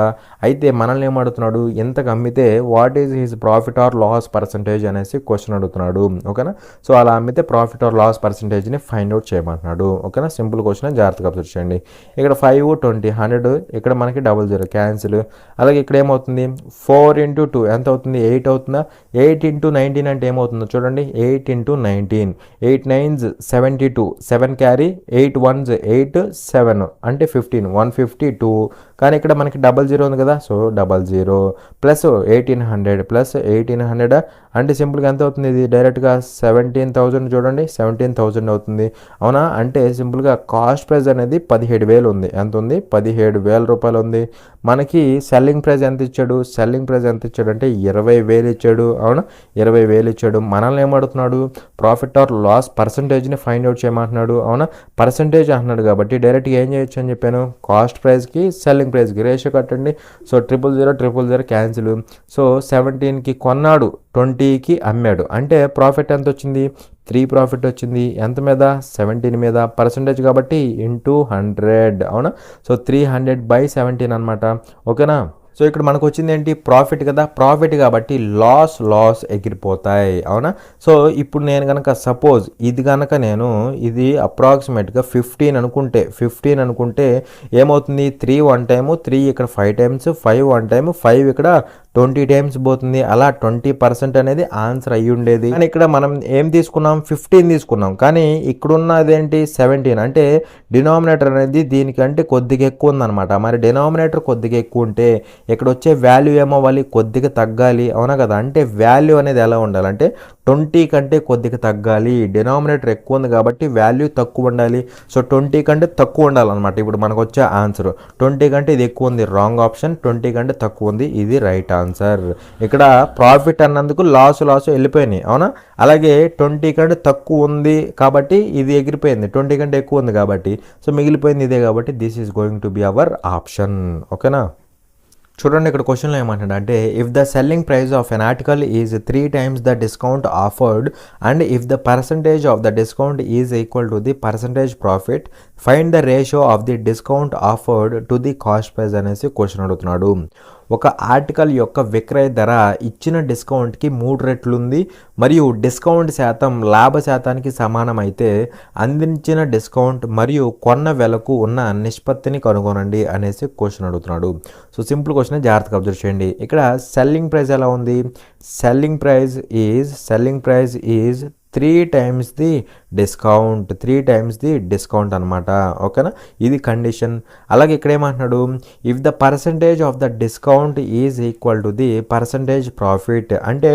[SPEAKER 1] అయితే మనల్ని ఏమడుగుతున్నాడు, ఇంతకు అమ్మితే what is his profit or loss percentage అనేసి క్వశ్చన్ అడుగుతున్నాడు. ఓకేనా. సో అలా అమ్మితే ప్రాఫిట్ ఆర్ లాస్ పర్సంటేజ్ని ఫైండ్ అవుట్ చేయమంటున్నాడు. ఓకేనా. సింపుల్ క్వశ్చన్, జాగ్రత్తగా అబ్జర్వ్ చేయండి. ఇక్కడ 5, 20, 100, ఇక్కడ మనకి 00 క్యాన్సిల్. అలాగే ఇక్కడ ఏమవుతుంది, 4 × 2 ఎంత అవుతుంది, 8 అవుతుందా. 8 × 19 అంటే ఏమవుతుందో చూడండి, 8 × 19, 8 9s 72, 7 క్యారీ, 8 1s 8, 7 అంటే 15, 152. కానీ ఇక్కడ మనకి 00 ఉంది కదా, సో 00 ప్లస్ 1800 ప్లస్ 1800 అంటే సింపుల్గా ఎంత అవుతుంది, ఇది డైరెక్ట్గా 17,000 చూడండి, 17,000 అవుతుంది. అవునా. అంటే సింపుల్గా కాస్ట్ ప్రైస్ అనేది 17,000 ఉంది. ఎంత ఉంది, ₹17,000 ఉంది. మనకి సెల్లింగ్ ప్రైస్ ఎంత ఇచ్చాడు అంటే 20,000 ఇచ్చాడు. అవునా. 20,000 ఇచ్చాడు. మనల్ని ఏమడుగుతున్నాడు, ప్రాఫిట్ ఆర్ లాస్ పర్సంటేజ్ని ఫైండ్ అవుట్ చేయమంటున్నాడు. అవునా. పర్సంటేజ్ అంటున్నాడు కాబట్టి డైరెక్ట్గా ఏం చేయొచ్చు అని చెప్పాను, కాస్ట్ ప్రైస్కి సెల్లింగ్ ప్రైస్కి రేషియో కట్టండి. So 000 cancel. సో 17కి కొన్నాడు, 20కి అమ్మాడు, అంటే ప్రాఫిట్ ఎంత వచ్చింది, 3 ప్రాఫిట్ వచ్చింది. ఎంత మీద, 17 మీద. పర్సంటేజ్ కాబట్టి ఇంటూ 100. అవునా. సో 300/17 అనమాట. ఓకేనా. సో ఇక్కడ మనకు వచ్చింది ఏంటి, ప్రాఫిట్ కదా, ప్రాఫిట్ కాబట్టి లాస్ ఎగిరిపోతాయి. అవునా. సో ఇప్పుడు నేను కనుక సపోజ్ ఇది అప్రాక్సిమేట్గా 15 అనుకుంటే ఏమవుతుంది, 3 1 టైము, 3 ఇక్కడ 5 టైమ్స్, 5 1 టైము, 5 ఇక్కడ 20 టైమ్స్ పోతుంది. అలా 20% అనేది ఆన్సర్ అయ్యి ఉండేది. కానీ ఇక్కడ మనం ఏం తీసుకున్నాం, 15 తీసుకున్నాం. కానీ ఇక్కడున్నదేంటి 17, అంటే డినామినేటర్ అనేది దీనికంటే కొద్దిగా ఎక్కువ ఉందన్నమాట. మరి డినామినేటర్ కొద్దిగా ఎక్కువ ఉంటే ఇక్కడ వచ్చే వాల్యూ ఏమవ్వాలి, కొద్దిగా తగ్గాలి. అవునా కదా. అంటే వాల్యూ అనేది ఎలా ఉండాలంటే 20 కంటే కొద్దిగా తగ్గాలి. డినామినేటర్ ఎక్కువ ఉంది కాబట్టి వాల్యూ తక్కువ ఉండాలి. సో 20 కంటే తక్కువ ఉండాలన్నమాట. ఇప్పుడు మనకు వచ్చే ఆన్సర్ 20 కంటే ఇది ఎక్కువ ఉంది, రాంగ్ ఆప్షన్. 20 కంటే తక్కువ ఉంది, ఇది రైట్ ఆన్సర్. ఇక్కడ ప్రాఫిట్ అన్నందుకు లాస్ వెళ్ళిపోయినాయి. అవునా. అలాగే 20 కంటే తక్కువ ఉంది కాబట్టి ఇది ఎగిరిపోయింది, 20 కంటే ఎక్కువ ఉంది కాబట్టి. సో మిగిలిపోయింది ఇదే కాబట్టి this is going to be our option. ఓకేనా. చూడండి ఇక్కడ క్వశ్చన్లో ఏమంటాడు అంటే, if the selling price of an article is 3 times the discount offered and if the percentage of the discount is equal to the percentage profit, find the ratio of the discount offered to the cost price అనేసి question అడుగుతున్నాడు. ఒక article యొక్క విక్రయ ధర ఇచ్చిన డిస్కౌంట్కి 3 రెట్లు ఉంది మరియు డిస్కౌంట్ శాతం లాభ శాతానికి సమానమైతే అందించిన డిస్కౌంట్ మరియు కొన్న వెలకు ఉన్న నిష్పత్తిని కనుగొనండి అనేసి క్వశ్చన్ అడుగుతున్నాడు. సో సింపుల్ క్వశ్చన్, జాగ్రత్తగా అబ్జర్వ్ చేయండి. ఇక్కడ సెల్లింగ్ ప్రైస్ ఎలా ఉంది, selling price is 3 times the discount అనమాట. ఓకేనా. ఇది కండిషన్. అలాగే ఇక్కడ ఏమంటున్నాడు, if the percentage of the discount is equal to the percentage profit, అంటే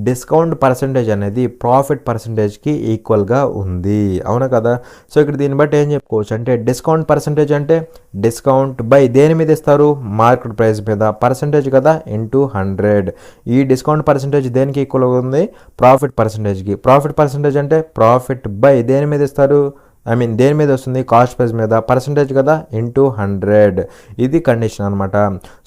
[SPEAKER 1] డిస్కౌంట్ పర్సంటేజ్ అనేది ప్రాఫిట్ పర్సంటేజ్కి ఈక్వల్గా ఉంది. అవునా కదా. సో ఇక్కడ దీన్ని బట్టి ఏం చెప్పుకోవచ్చు అంటే, డిస్కౌంట్ పర్సంటేజ్ అంటే డిస్కౌంట్ బై దేని మీద ఇస్తారు, మార్కెట్ ప్రైస్ మీద, పర్సంటేజ్ కదా ఇంటూ 100. ఈ డిస్కౌంట్ పర్సంటేజ్ దేనికి ఈక్వల్గా ఉంది, ప్రాఫిట్ పర్సంటేజ్కి. ప్రాఫిట్ పర్సంటేజ్ అంటే ప్రాఫిట్ బై దేని మీద ఇస్తారు, దేని మీద వస్తుంది, కాస్ట్ ప్రైస్ మీద, పర్సంటేజ్ కదా ఇంటూ 100. ఇది కండిషన్ అనమాట.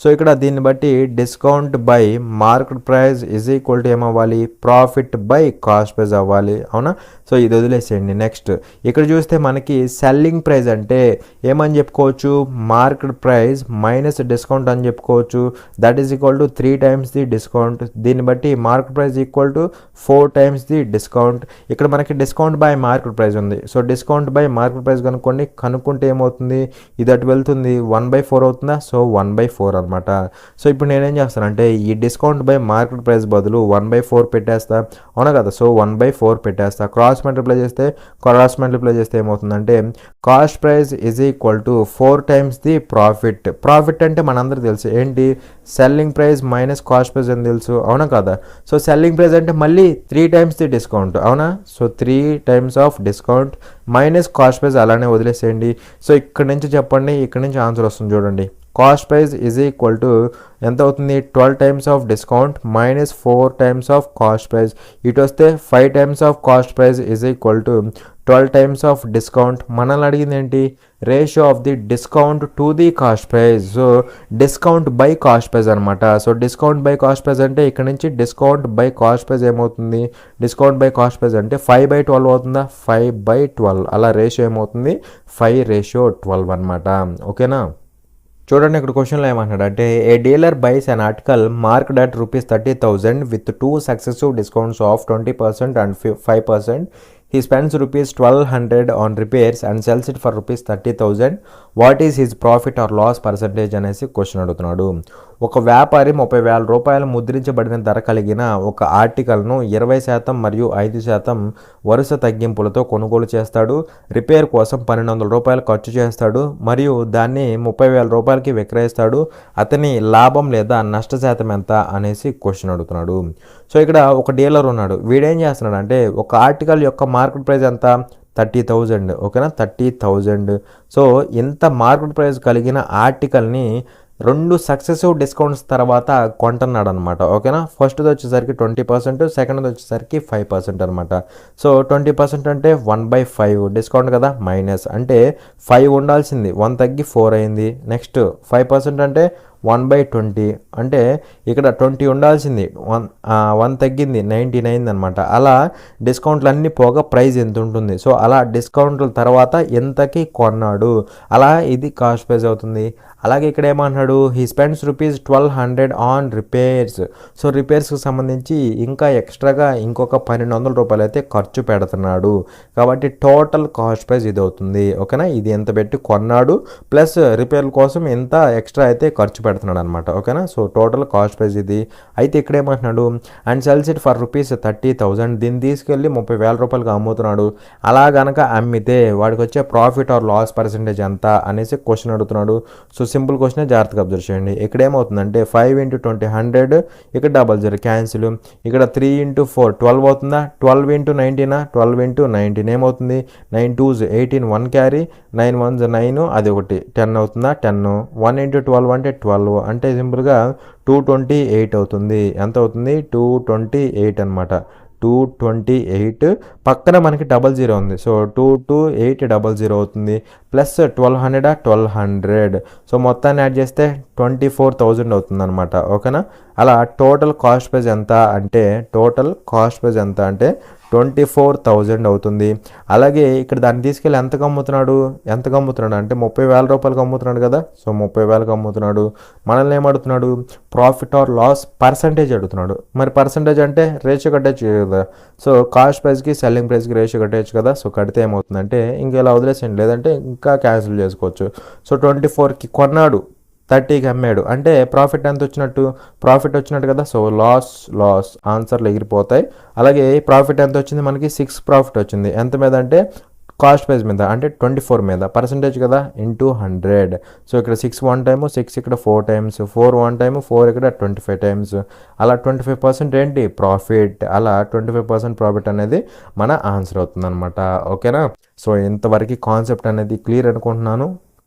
[SPEAKER 1] సో ఇక్కడ దీన్ని బట్టి discount by market price is equal to ఏమవ్వాలి, ప్రాఫిట్ బై కాస్ట్ ప్రైస్ అవ్వాలి. అవునా. సో ఇది వదిలేసేయండి. నెక్స్ట్ ఇక్కడ చూస్తే మనకి సెల్లింగ్ ప్రైస్ అంటే ఏమని చెప్పుకోవచ్చు, మార్కెట్ ప్రైస్ మైనస్ డిస్కౌంట్ అని చెప్పుకోవచ్చు. That is equal to 3 times the discount. దీన్ని బట్టి market price equal to 4 times the discount. ఇక్కడ మనకి డిస్కౌంట్ బై మార్కెట్ ప్రైస్ ఉంది. So discount discount by market price కనుక్కుంటే ఏమవుతుంది, ఇది అటు వెళ్తుంది 1/4 అవుతుందా, సో 1/4 అనమాట. సో ఇప్పుడు నేనేం చేస్తానంటే ఈ డిస్కౌంట్ బై మార్కెట్ ప్రైస్ బదులు 1/4 పెట్టేస్తా, అవునా కదా. సో 1/4 పెట్టేస్తా, క్రాస్ మల్టిప్లై చేస్తే ఏమవుతుందంటే cost price is equal to 4 times the profit అంటే మనందరూ తెలుసు ఏంటి, selling price minus cost price అని తెలుసు, అవునా కదా. సో సెల్లింగ్ ప్రైస్ అంటే మళ్ళీ 3 టైమ్స్ ది డిస్కౌంట్, అవునా. So 3 times of discount minus cost price అలానే వదిలేసేయండి. సో ఇక్కడ నుంచి చెప్పండి, ఇక్కడ నుంచి ఆన్సర్ వస్తుంది చూడండి. Cost price is equal to ఎంత అవుతుంది, 12 times of discount minus 4 times of cost price. ఇటు వస్తే 5 times of cost price is equal to 12 times of discount. మనల్ని అడిగింది ఏంటి, ratio of the discount to the cost price. So discount by cost price అనమాట. So discount by cost price అంటే ఇక్కడ నుంచి discount by cost price ఏమవుతుంది, discount by cost price అంటే 5/12 అవుతుందా, 5/12. అలా రేషియో ఏమవుతుంది, 5:12 అనమాట. ఓకేనా. చూడండి ఇక్కడ క్వశ్చన్లో ఏమంటాడంటే a dealer buys an article marked at ₹30,000 with 2 successive discounts of 20% and 5%. He spends ₹1,200 on repairs and sells it for ₹30,000. What is his profit or loss percentage అనేసి క్వశ్చన్ అడుగుతున్నాడు. ఒక వ్యాపారి ₹30,000 ముద్రించబడిన ధర కలిగిన ఒక ఆర్టికల్ను 20% మరియు 5% వరుస తగ్గింపులతో కొనుగోలు చేస్తాడు. రిపేర్ కోసం ₹1,200 ఖర్చు చేస్తాడు మరియు దాన్ని ₹30,000కి విక్రయిస్తాడు. అతని లాభం లేదా నష్ట శాతం ఎంత అనేసి క్వశ్చన్ అడుగుతున్నాడు. సో ఇక్కడ ఒక డీలర్ ఉన్నాడు, వీడేం చేస్తున్నాడు అంటే ఒక ఆర్టికల్ యొక్క మార్కెట్ ప్రైస్ ఎంత, 30,000. ఓకేనా, 30,000. సో ఇంత మార్కెట్ ప్రైస్ కలిగిన ఆర్టికల్ని 2 సక్సెసివ్ డిస్కౌంట్స్ తర్వాత కొంటున్నాడు అనమాట. ఓకేనా, ఫస్ట్ది వచ్చేసరికి 20%, సెకండ్ది వచ్చేసరికి 5% అనమాట. సో 20% అంటే 1/5 డిస్కౌంట్ కదా, మైనస్ అంటే 5 ఉండాల్సింది, 1 తగ్గి 4 అయింది. నెక్స్ట్ 5% అంటే 1/20 అంటే ఇక్కడ 20 ఉండాల్సింది, 1 తగ్గింది, 99 అనమాట. అలా డిస్కౌంట్లు అన్నీ పోగా ప్రైస్ ఎంత ఉంటుంది. సో అలా డిస్కౌంట్ల తర్వాత ఎంతకి కొన్నాడు, అలా ఇది కాస్ట్ ప్రైస్ అవుతుంది. అలాగే ఇక్కడ ఏమన్నాడు, he spends ₹1,200 on repairs. So రిపేర్స్కి సంబంధించి ఇంకా ఎక్స్ట్రాగా ఇంకొక ₹1,200 అయితే ఖర్చు పెడుతున్నాడు. కాబట్టి టోటల్ కాస్ట్ ప్రైస్ ఇది అవుతుంది. ఓకేనా, ఇది ఎంత పెట్టి కొన్నాడు ప్లస్ రిపేర్ల కోసం ఎంత ఎక్స్ట్రా అయితే ఖర్చు పెడుతున్నాడు అనమాట. ఓకేనా, సో టోటల్ కాస్ట్ ప్రైస్ ఇది. అయితే ఇక్కడ ఏమంటున్నాడు, అండ్ సెల్స్ ఇట్ ఫర్ ₹30,000. దీన్ని తీసుకెళ్ళి ₹30,000కి అమ్ముతున్నాడు. అలా గనక అమ్మితే వాడికి వచ్చే ప్రాఫిట్ ఆర్ లాస్ పర్సెంటేజ్ ఎంత అనేసి క్వశ్చన్ అడుగుతున్నాడు. సో సింపుల్ క్వశ్చన్, జాగ్రత్తగా అబ్జర్వ్ చేయండి. ఇక్కడ ఏమవుతుందంటే 5 × 20 100, ఇక్కడ 00 క్యాన్సిల్. ఇక్కడ 3 × 4 12 అవుతుందా, 12 × 19 12 × 19 ఏమవుతుంది, 9 2s 18, 1 క్యారీ, 9 1s 9, అది ఒకటి 10 అవుతుందా, 10. 1 × 12 అంటే 12 అంటే సింపుల్గా 228 అవుతుంది. ఎంత అవుతుంది, 228 అనమాట. 228 పక్కన మనకి 00 ఉంది. సో 22800 అవుతుంది. ప్లస్ 1200 1200. సో మొత్తాన్ని యాడ్ చేస్తే 24,000 అవుతుంది అనమాట. ఓకేనా, అలా టోటల్ కాస్ట్ ప్రైస్ ఎంత అంటే 24,000 అవుతుంది. అలాగే ఇక్కడ దాన్ని తీసుకెళ్ళి ఎంతకు అమ్ముతున్నాడు అంటే 30,000 అమ్ముతున్నాడు కదా. సో 30,000కి అమ్ముతున్నాడు. మనల్ని ఏమడుగుతున్నాడు, ప్రాఫిట్ ఆర్ లాస్ పర్సంటేజ్ అడుగుతున్నాడు. మరి పర్సంటేజ్ అంటే రేషియో కట్టచ్చు కదా. సో కాస్ట్ ప్రైస్కి సెల్లింగ్ ప్రైస్కి రేషియో కట్టచ్చు కదా. సో కడితే ఏమవుతుందంటే ఇంకెలా వదిలేసేయండి, లేదంటే ఇంకా క్యాన్సిల్ చేసుకోవచ్చు. సో 24కి కొన్నాడు, 30కి అమ్మాడు అంటే ప్రాఫిట్ ఎంత వచ్చినట్టు కదా. సో లాస్ ఆన్సర్లు ఎగిరిపోతాయి. అలాగే ప్రాఫిట్ ఎంత వచ్చింది మనకి, 6 ప్రాఫిట్ వచ్చింది. ఎంత మీద అంటే కాస్ట్ ప్రైస్ మీద, అంటే 24 మీద. పర్సంటేజ్ కదా, ఇంటూ 100. సో ఇక్కడ 6 1 టైమ్, 6 ఇక్కడ 4 టైమ్స్, 4 1 టైమ్, 4 ఇక్కడ 25 టైమ్స్. అలా 25% ఏంటి, ప్రాఫిట్. అలా 25% ప్రాఫిట్ అనేది మన ఆన్సర్ అవుతుంది అనమాట. ఓకేనా, సో ఇంతవరకు కాన్సెప్ట్ అనేది క్లియర్ అనుకుంటున్నాను.